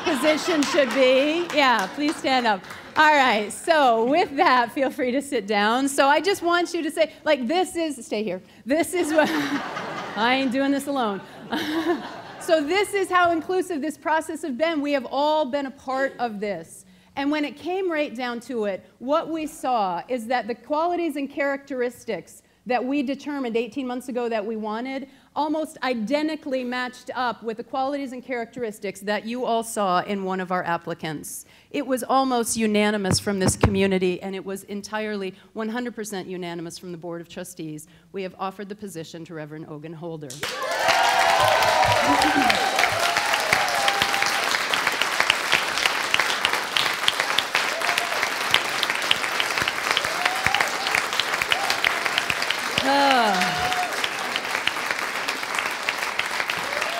position should be, yeah, please stand up. All right, so with that, feel free to sit down. So I just want you to say, like, this is, stay here. This is what, I ain't doing this alone. So this is how inclusive this process has been. We have all been a part of this. And when it came right down to it, what we saw is that the qualities and characteristics that we determined 18 months ago that we wanted almost identically matched up with the qualities and characteristics that you all saw in one of our applicants. It was almost unanimous from this community, and it was entirely 100% unanimous from the Board of Trustees. We have offered the position to Reverend Ogun Holder.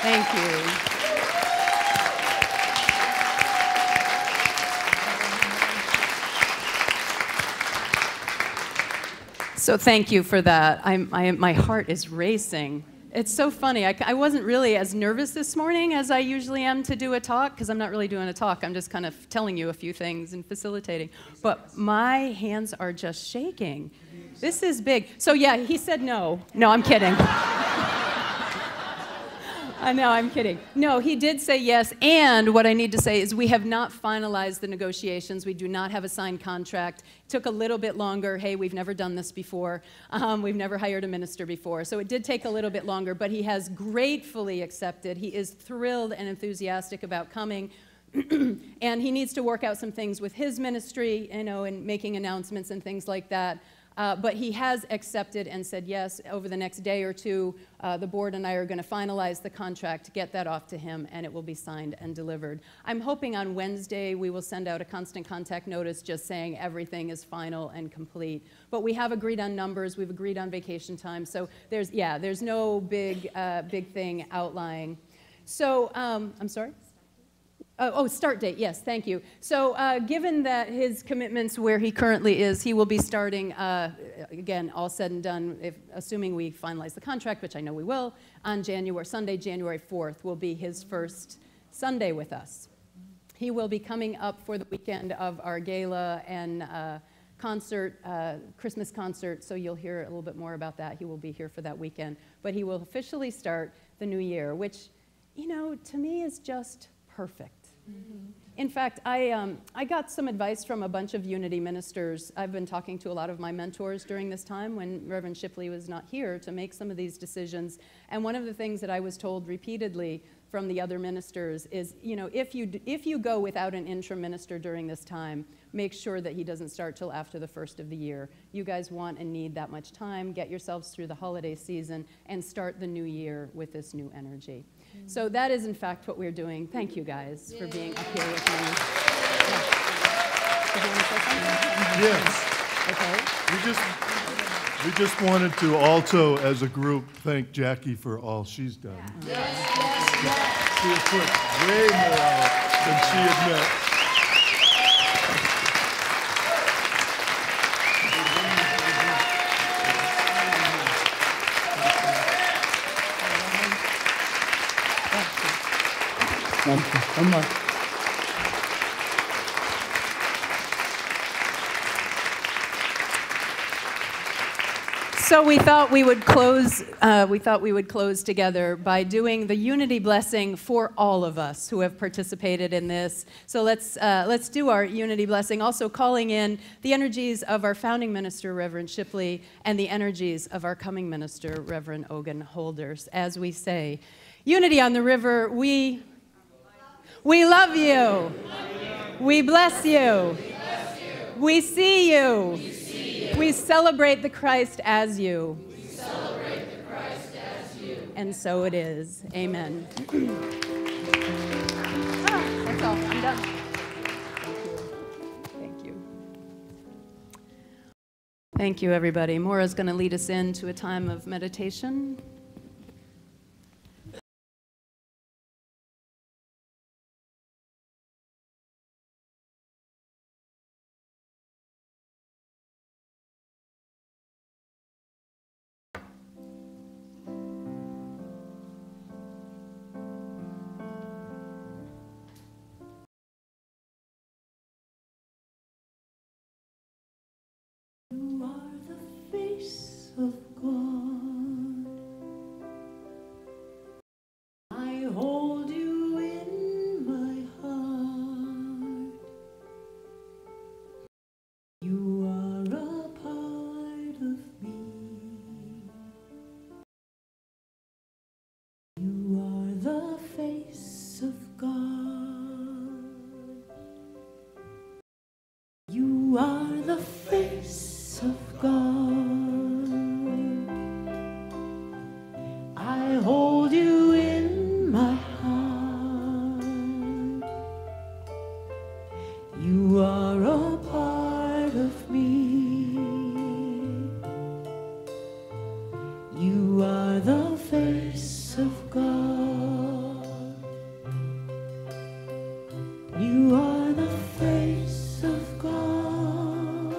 Thank you. So thank you for that. My heart is racing. It's so funny. I wasn't really as nervous this morning as I usually am to do a talk, because I'm not really doing a talk. I'm just kind of telling you a few things and facilitating. But my hands are just shaking. This is big. So yeah, he said no. No, I'm kidding. I know, I'm kidding. No, he did say yes, and what I need to say is we have not finalized the negotiations. We do not have a signed contract. It took a little bit longer. Hey, we've never done this before. We've never hired a minister before. So it did take a little bit longer, but he has gratefully accepted. He is thrilled and enthusiastic about coming. And he needs to work out some things with his ministry, you know, and making announcements and things like that. But he has accepted and said yes. Over the next day or two, the board and I are going to finalize the contract, get that off to him, and it will be signed and delivered. I'm hoping on Wednesday we will send out a constant contact notice just saying everything is final and complete. But we have agreed on numbers. We've agreed on vacation time. So there's no big thing outlying. So I'm sorry? Start date, yes, thank you. So given that his commitments where he currently is, he will be starting, again, all said and done, assuming we finalize the contract, which I know we will, on Sunday, January 4th, will be his first Sunday with us. He will be coming up for the weekend of our gala and concert, Christmas concert, so you'll hear a little bit more about that. He will be here for that weekend. But he will officially start the new year, which, you know, to me is just perfect. Mm-hmm. In fact, I got some advice from a bunch of Unity ministers. I've been talking to a lot of my mentors during this time when Reverend Shipley was not here to make some of these decisions. And one of the things that I was told repeatedly from the other ministers is, you know, if you go without an interim minister during this time, make sure that he doesn't start till after the first of the year. You guys want and need that much time. Get yourselves through the holiday season and start the new year with this new energy. So that is, in fact, what we're doing. Thank you, guys, for being up here with me. Yeah. Did you want to say something? Yes. Okay. We just wanted to also, as a group, thank Jackie for all she's done. Yes. She has put way more out than she admits. Come on. So we thought we would close together by doing the unity blessing for all of us who have participated in this. So let's do our unity blessing, also calling in the energies of our founding minister, Reverend Shipley, and the energies of our coming minister, Reverend Ogun Holders, as we say, unity on the river, we love you. We bless you. We see you. We celebrate the Christ as you. And so it is. Amen. That's all. I'm done. Thank you. Thank you, everybody. Maura's going to lead us into a time of meditation. You are the face of God. I hold you in my heart. You are a part of me. are the face of God. You are the face of God.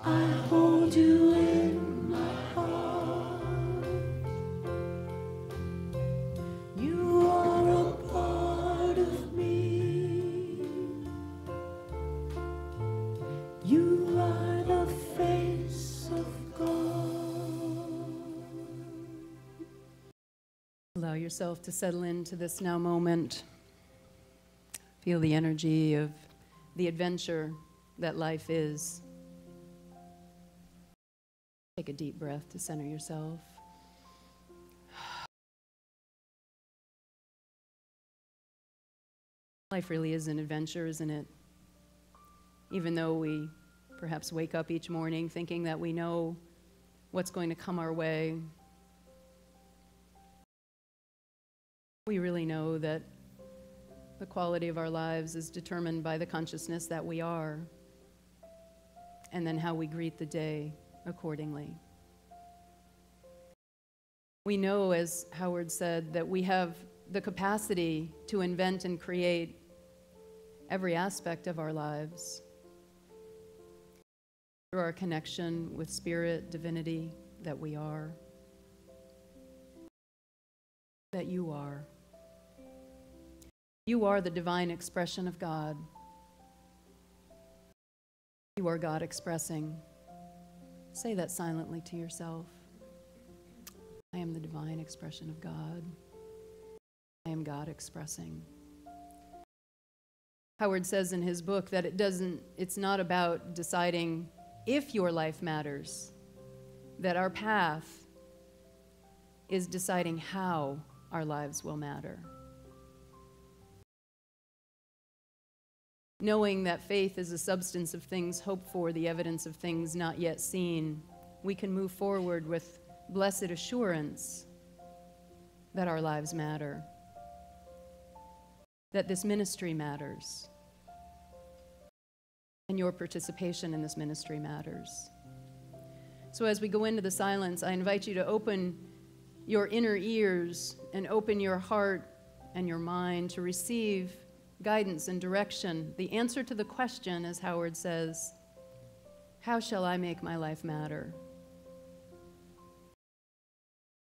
I hold you in my heart. You are a part of me. You are the face of God. Allow yourself to settle into this now moment. Feel the energy of the adventure that life is. Take a deep breath to center yourself. Life really is an adventure, isn't it? Even though we perhaps wake up each morning thinking that we know what's going to come our way, we really know that the quality of our lives is determined by the consciousness that we are, and then how we greet the day accordingly. We know, as Howard said, that we have the capacity to invent and create every aspect of our lives through our connection with spirit, divinity, that we are, that you are. You are the divine expression of God. You are God expressing. Say that silently to yourself. I am the divine expression of God. I am God expressing. Howard says in his book that it's not about deciding if your life matters, that our path is deciding how our lives will matter. Knowing that faith is the substance of things hoped for, the evidence of things not yet seen, we can move forward with blessed assurance that our lives matter, that this ministry matters, and your participation in this ministry matters. So as we go into the silence, I invite you to open your inner ears and open your heart and your mind to receive guidance and direction. The answer to the question, as Howard says, how shall I make my life matter?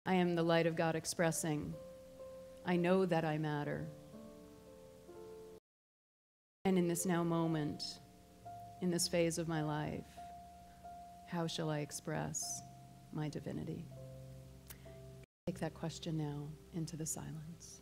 I am the light of God expressing. I know that I matter. And in this now moment, in this phase of my life, how shall I express my divinity? Take that question now into the silence.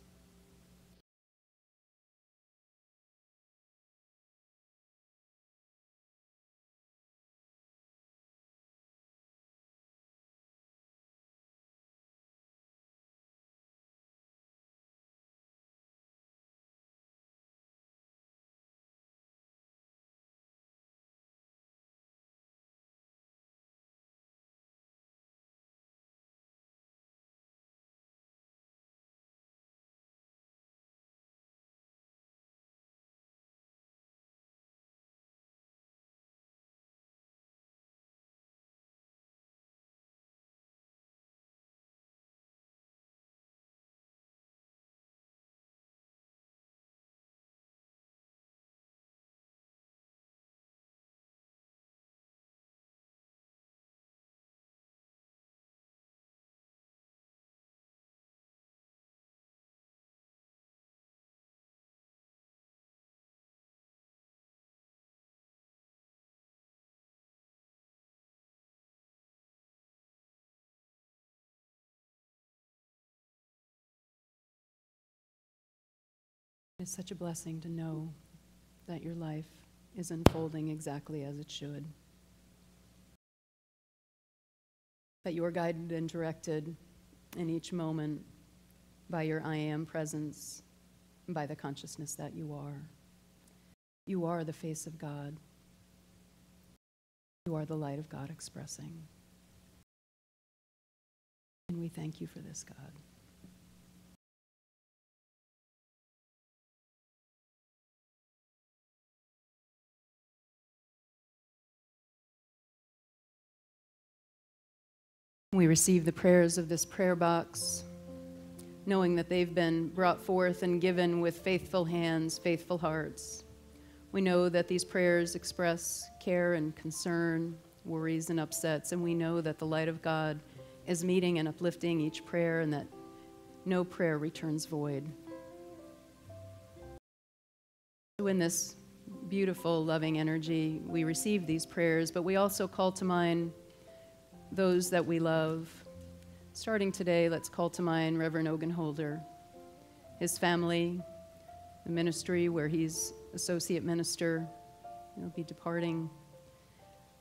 It's such a blessing to know that your life is unfolding exactly as it should. That you are guided and directed in each moment by your I am presence, by the consciousness that you are. You are the face of God. You are the light of God expressing. And we thank you for this, God. We receive the prayers of this prayer box, knowing that they've been brought forth and given with faithful hands, faithful hearts. We know that these prayers express care and concern, worries and upsets, and we know that the light of God is meeting and uplifting each prayer, and that no prayer returns void. In this beautiful, loving energy, we receive these prayers, but we also call to mind those that we love. Starting today, let's call to mind Reverend Ogenholder, his family, the ministry where he's associate minister. He'll be departing.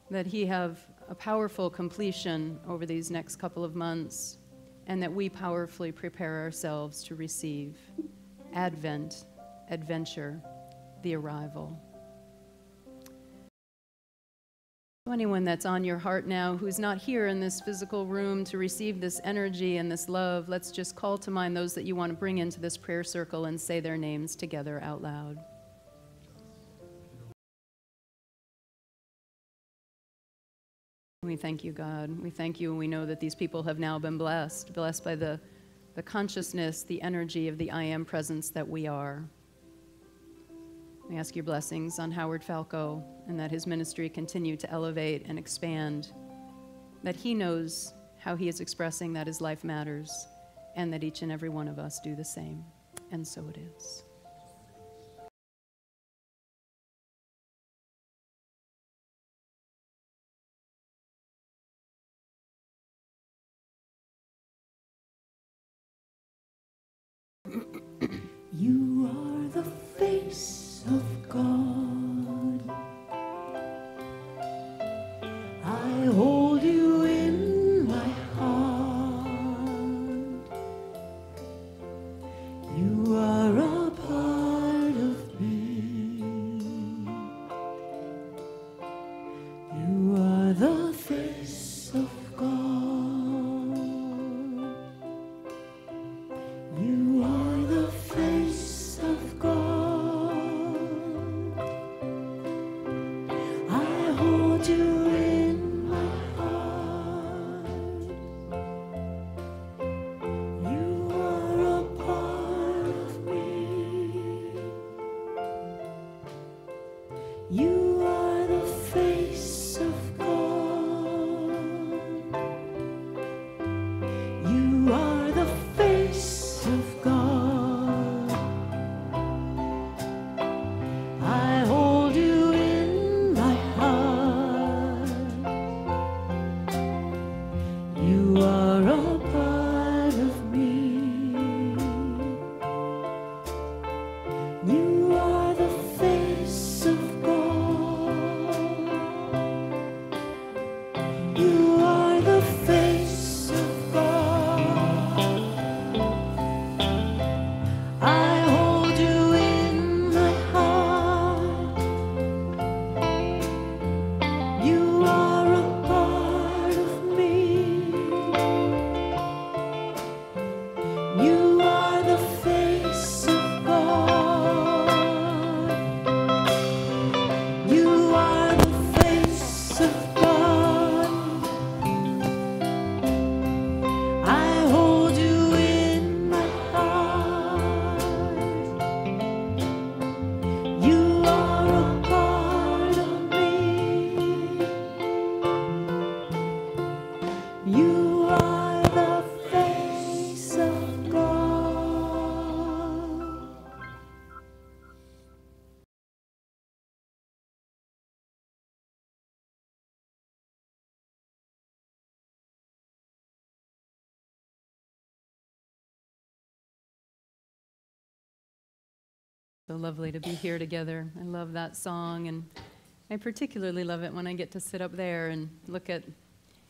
That he have a powerful completion over these next couple of months, and that we powerfully prepare ourselves to receive Advent, adventure, the arrival. Anyone that's on your heart now who's not here in this physical room to receive this energy and this love, let's just call to mind those that you want to bring into this prayer circle and say their names together out loud. We thank you, God. We thank you, and we know that these people have now been blessed by the consciousness, the energy of the I Am presence that we are. We ask your blessings on Howard Falco, and that his ministry continue to elevate and expand, that he knows how he is expressing that his life matters, and that each and every one of us do the same. And so it is. You are the face of God. I hold you in my heart. You are a part of me. You are the face of God. You are the face of God. I hold you in my heart. You are a part of me. You are the face of God. You are the face of God. I hold you in my heart. You are a part of me. You are the face of God. You are the face of God. I hold you in my heart. You are a part of me. You are the face of God. You are the face of God. I hold you in my heart. You are a part of me. You are the face of God. So lovely to be here together. I love that song, and I particularly love it when I get to sit up there and look at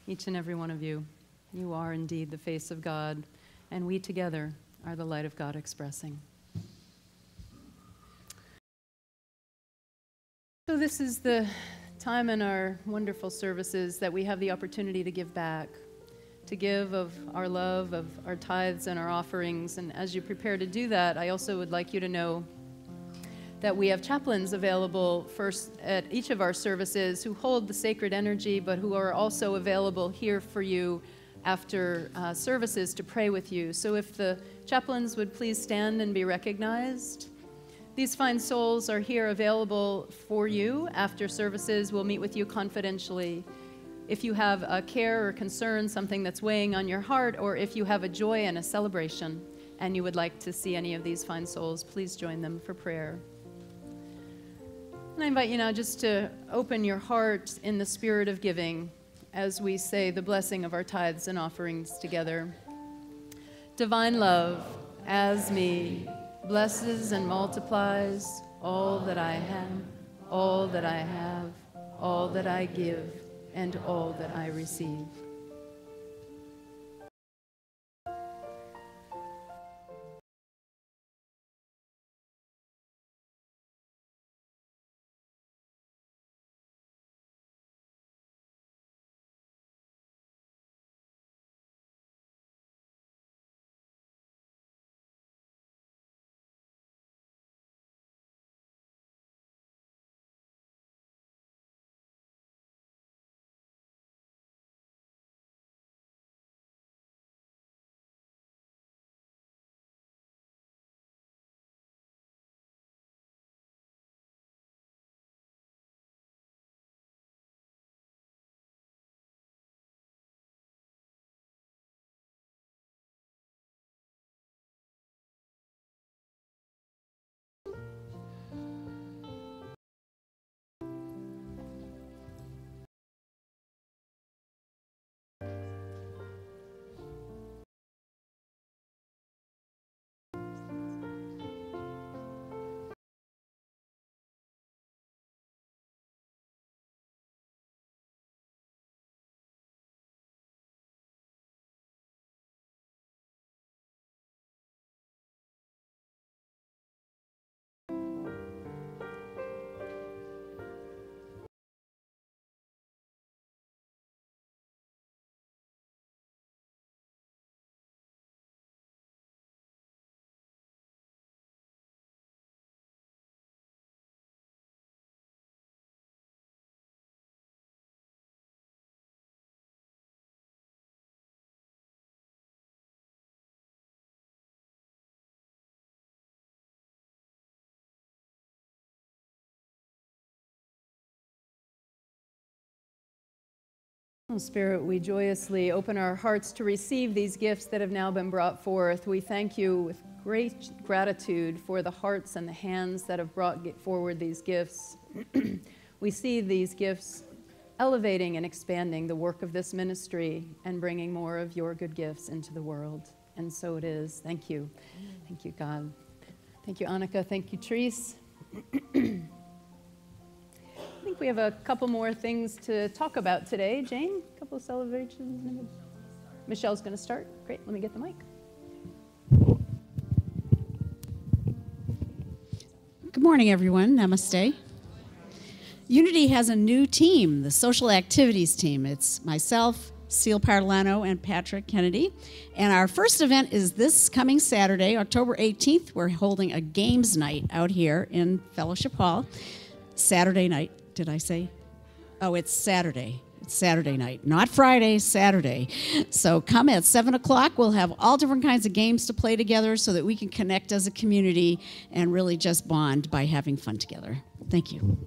each and every one of you. You are indeed the face of God, and we together are the light of God expressing. So this is the time in our wonderful services that we have the opportunity to give back, to give of our love, of our tithes and our offerings. And as you prepare to do that, I also would like you to know that we have chaplains available first at each of our services who hold the sacred energy, but who are also available here for you after services to pray with you. So if the chaplains would please stand and be recognized. These fine souls are here available for you after services. We'll meet with you confidentially. If you have a care or concern, something that's weighing on your heart, or if you have a joy and a celebration and you would like to see any of these fine souls, please join them for prayer. And I invite you now just to open your heart in the spirit of giving as we say the blessing of our tithes and offerings together. Divine love, as me, blesses and multiplies all that I have, all that I have, all that I give, and all that I receive. Oh, Spirit, we joyously open our hearts to receive these gifts that have now been brought forth. We thank you with great gratitude for the hearts and the hands that have brought forward these gifts. We see these gifts elevating and expanding the work of this ministry and bringing more of your good gifts into the world. And so it is. Thank you. Thank you, God. Thank you, Annika. Thank you, Therese. I think we have a couple more things to talk about today. Jane, a couple of celebrations. Michelle's going to start. Great. Let me get the mic. Good morning, everyone. Namaste. Unity has a new team, the Social Activities team. It's myself, Seal Parlano, and Patrick Kennedy. And our first event is this coming Saturday, October 18th. We're holding a games night out here in Fellowship Hall. Saturday night, did I say? Oh, it's Saturday. It's Saturday night, not Friday, Saturday. So come at 7 o'clock. We'll have all different kinds of games to play together so that we can connect as a community and really just bond by having fun together. Thank you.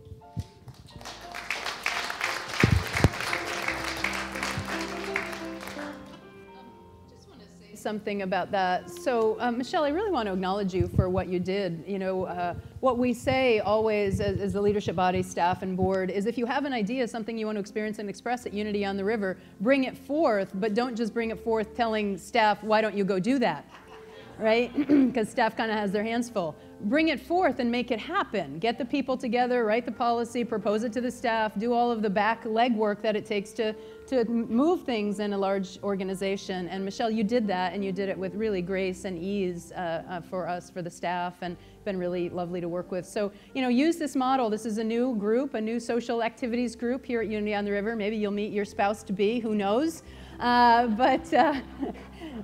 Something about that. So, Michelle, I really want to acknowledge you for what you did. You know, what we say always as the leadership body, staff, and board is if you have an idea, something you want to experience and express at Unity on the River, bring it forth, but don't just bring it forth telling staff, why don't you go do that, right? Because staff kind of has their hands full. Bring it forth and make it happen. Get the people together, write the policy, propose it to the staff, do all of the back legwork that it takes to move things in a large organization. And Michelle, you did that, and you did it with really grace and ease for us, for the staff, and been really lovely to work with. So, you know, use this model. This is a new group, a new social activities group here at Unity on the River. Maybe you'll meet your spouse-to-be, who knows?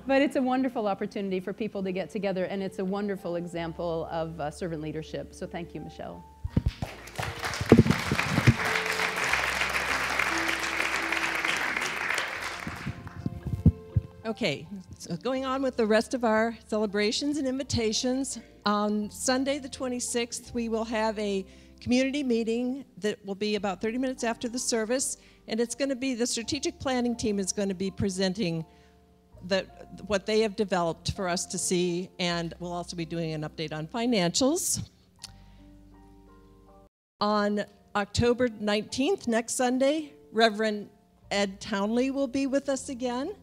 But it's a wonderful opportunity for people to get together, and it's a wonderful example of servant leadership. So thank you, Michelle. Okay, so going on with the rest of our celebrations and invitations. On Sunday, the 26th, we will have a community meeting that will be about 30 minutes after the service, and it's going to be, the strategic planning team is going to be presenting what they have developed for us to see, and we'll also be doing an update on financials. On October 19th, next Sunday, Reverend Ed Townley will be with us again.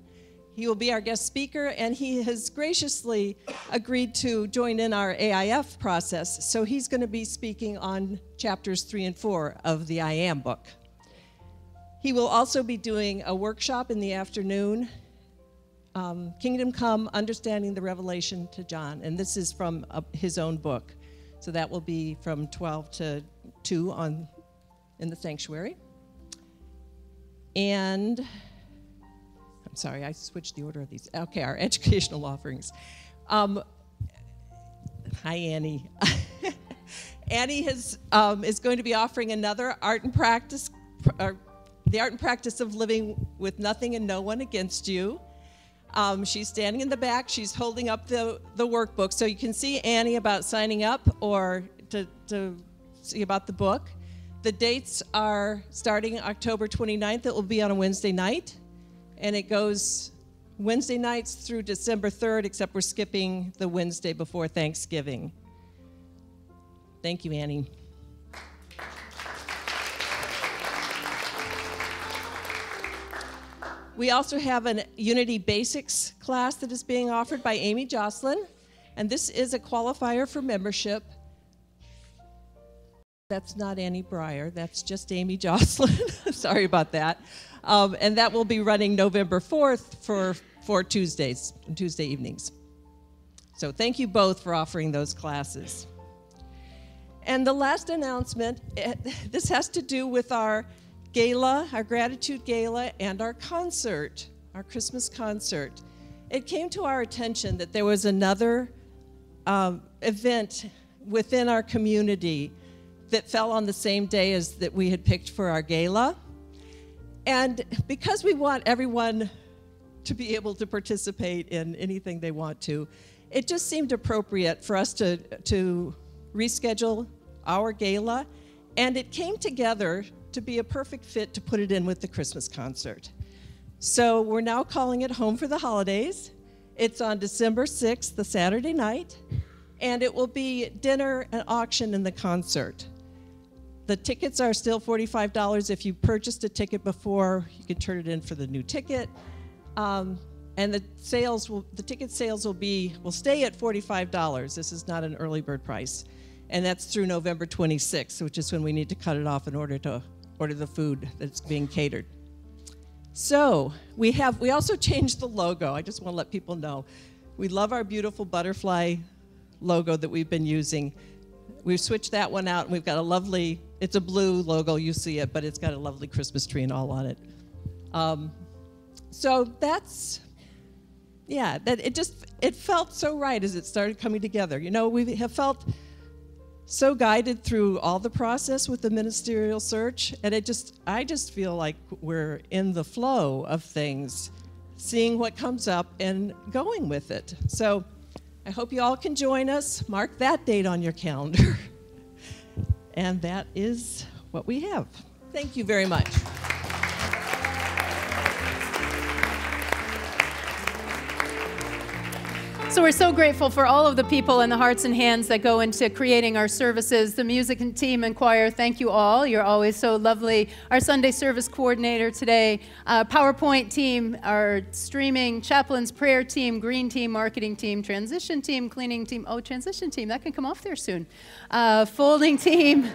He will be our guest speaker, and he has graciously agreed to join in our AIF process. So he's going to be speaking on chapters 3 and 4 of the I Am book. He will also be doing a workshop in the afternoon, Kingdom Come, Understanding the Revelation to John. And this is from his own book. So that will be from 12 to 2 in the sanctuary. And I'm sorry, I switched the order of these. Okay, our educational offerings. Hi, Annie. Annie is going to be offering another art and practice, the art and practice of living with nothing and no one against you. She's standing in the back. She's holding up the workbook, so you can see Annie about signing up or to see about the book. The dates are starting October 29th. It will be on a Wednesday night. And it goes Wednesday nights through December 3rd, except we're skipping the Wednesday before Thanksgiving. Thank you, Annie. We also have a Unity Basics class that is being offered by Amy Jocelyn, and this is a qualifier for membership. That's not Annie Breyer, that's just Amy Jocelyn. Sorry about that. And that will be running November 4th for 4 Tuesday evenings. So thank you both for offering those classes. And the last announcement, this has to do with our gala, our gratitude gala, and our concert, our Christmas concert. It came to our attention that there was another event within our community that fell on the same day as that we had picked for our gala. And because we want everyone to be able to participate in anything they want to, it just seemed appropriate for us to reschedule our gala, and it came together to be a perfect fit to put it in with the Christmas concert. So we're now calling it Home for the Holidays. It's on December 6th, the Saturday night, and it will be dinner, an auction, and the concert. The tickets are still $45. If you purchased a ticket before, you can turn it in for the new ticket. And the ticket sales will stay at $45. This is not an early bird price. And that's through November 26th, which is when we need to cut it off in order to order the food that's being catered. So we also changed the logo. I just want to let people know. We love our beautiful butterfly logo that we've been using. We've switched that one out, and we've got a lovely, it's a blue logo, you see it, but it's got a lovely Christmas tree and all on it. So that's, yeah, it felt so right as it started coming together. You know, we have felt so guided through all the process with the ministerial search, and I just feel like we're in the flow of things, seeing what comes up and going with it. So I hope you all can join us. Mark that date on your calendar. And that is what we have. Thank you very much. So we're so grateful for all of the people and the hearts and hands that go into creating our services. The music and team and choir, thank you all. You're always so lovely. Our Sunday service coordinator today, PowerPoint team, our streaming, chaplains, prayer team, green team, marketing team, transition team, cleaning team. Oh, transition team, that can come off there soon. Folding team.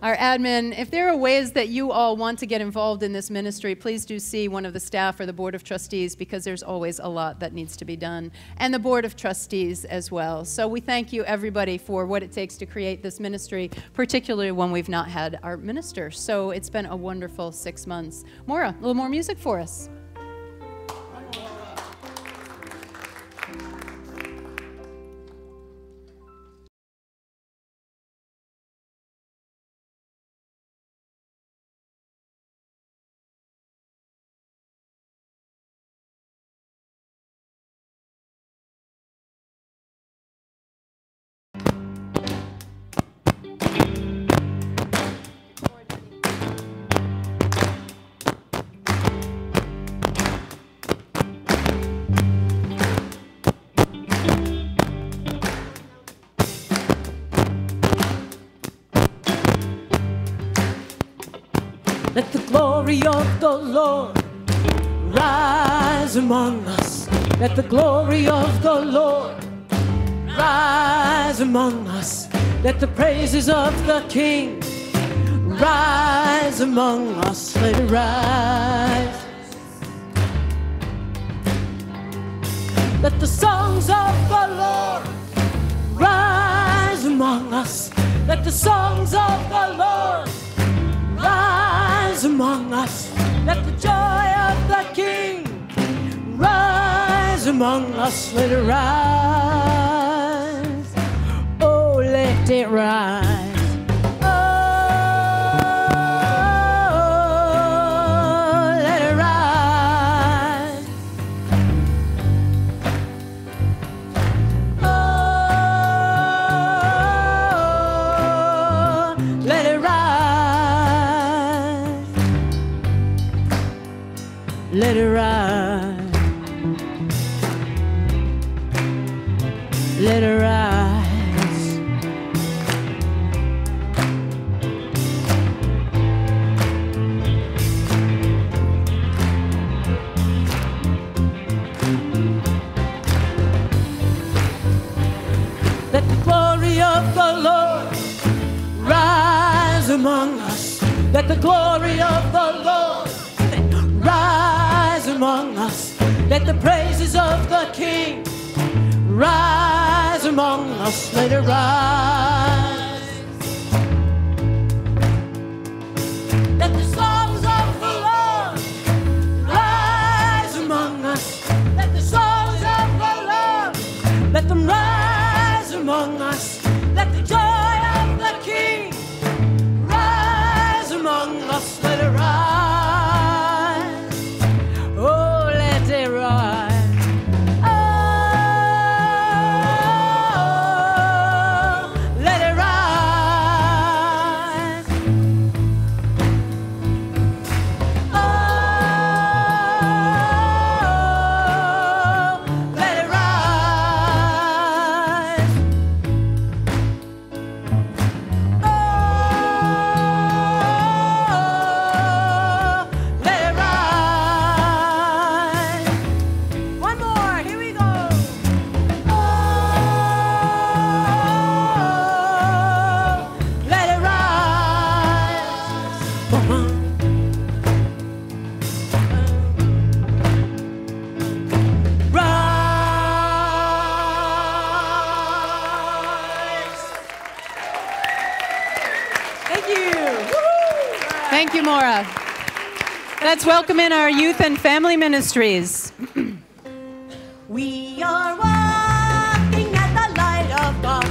Our admin, if there are ways that you all want to get involved in this ministry, please do see one of the staff or the Board of Trustees, because there's always a lot that needs to be done, and the Board of Trustees as well. So we thank you, everybody, for what it takes to create this ministry, particularly when we've not had our minister. So it's been a wonderful 6 months. Maura, a little more music for us. the Lord rise among us. Let the glory of the Lord rise among us. Let the praises of the King rise among us. Let it rise. Let the songs of the Lord rise among us. Let the songs of the Lord rise among us. Let the joy of the King rise among us. Let it rise. Oh, let it rise. Let it rise. Let it rise. Let the glory of the Lord rise among us. Let the glory of the Lord rise among us. Let the praises of the King rise among us. Let it rise. Let the songs of the Lord rise among us. Let the songs of the Lord, let them rise among us. Let the joy of the King rise among us. Let it rise. Thank you, Maura. Let's welcome in our youth and family ministries. We are walking as the light of God.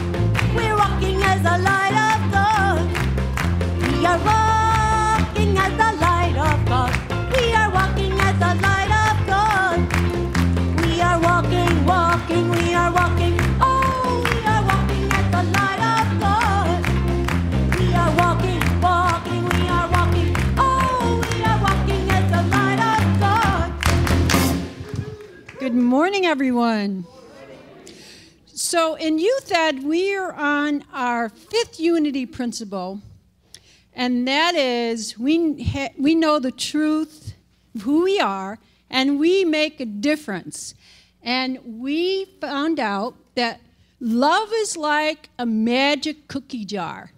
We're walking as the light of God. We are walking as the light of God. We are walking as the light of God. We are walking, walking, we are walking. Oh, we are walking as the light of God. We are walking, walking, we are walking. Oh, we are walking as the light of God. Good morning, everyone. So in Youth Ed, we are on our 5th unity principle, and that is we know the truth of who we are, and we make a difference. And we found out that love is like a magic cookie jar,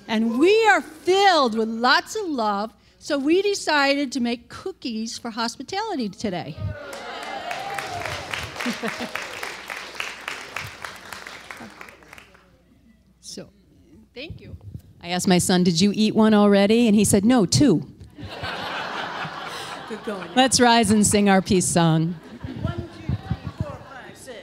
and we are filled with lots of love, so we decided to make cookies for hospitality today. So, thank you. I asked my son, did you eat one already? And he said, no, 2. Good going. Let's rise and sing our peace song. 1, 2, 3, 4, 5, 6.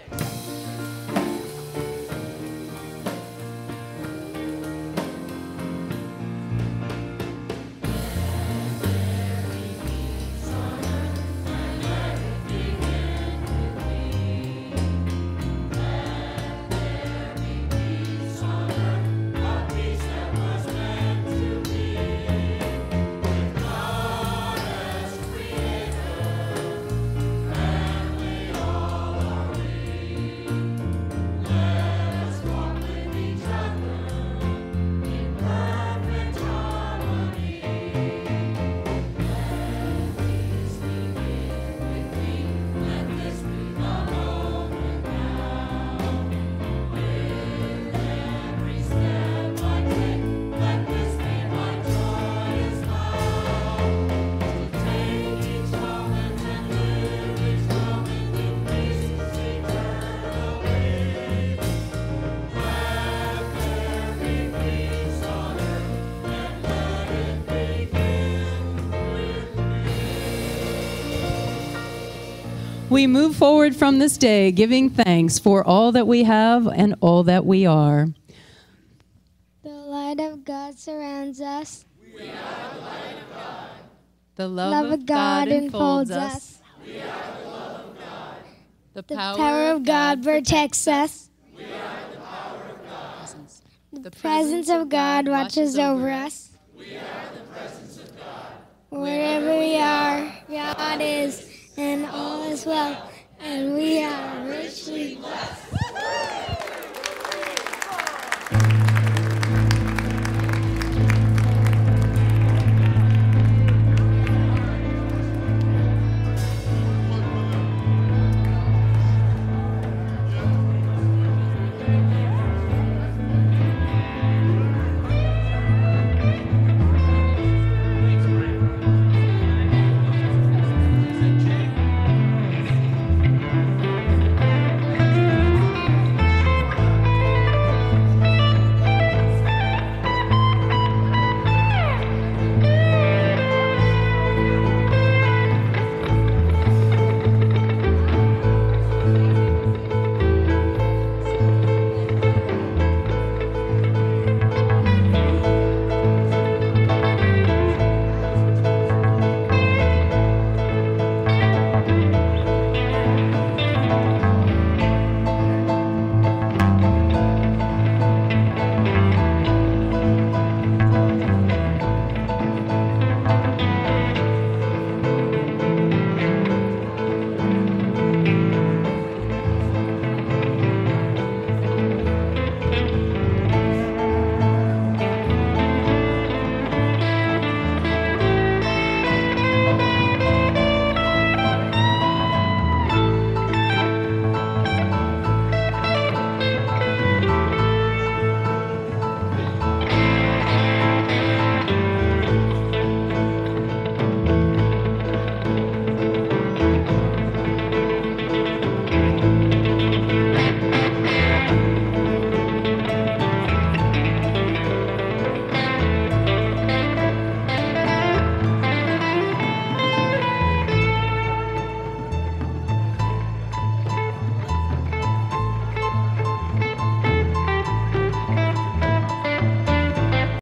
Creator, We move forward from this day giving thanks for all that we have and all that we are. The light of God surrounds us. We are the light of God. The Love of God enfolds us. We are the love of God. The power of God protects us. We are the power of God. The presence of God watches over us. We are the presence of God. Wherever we are, God is, and all is well, and we are richly blessed.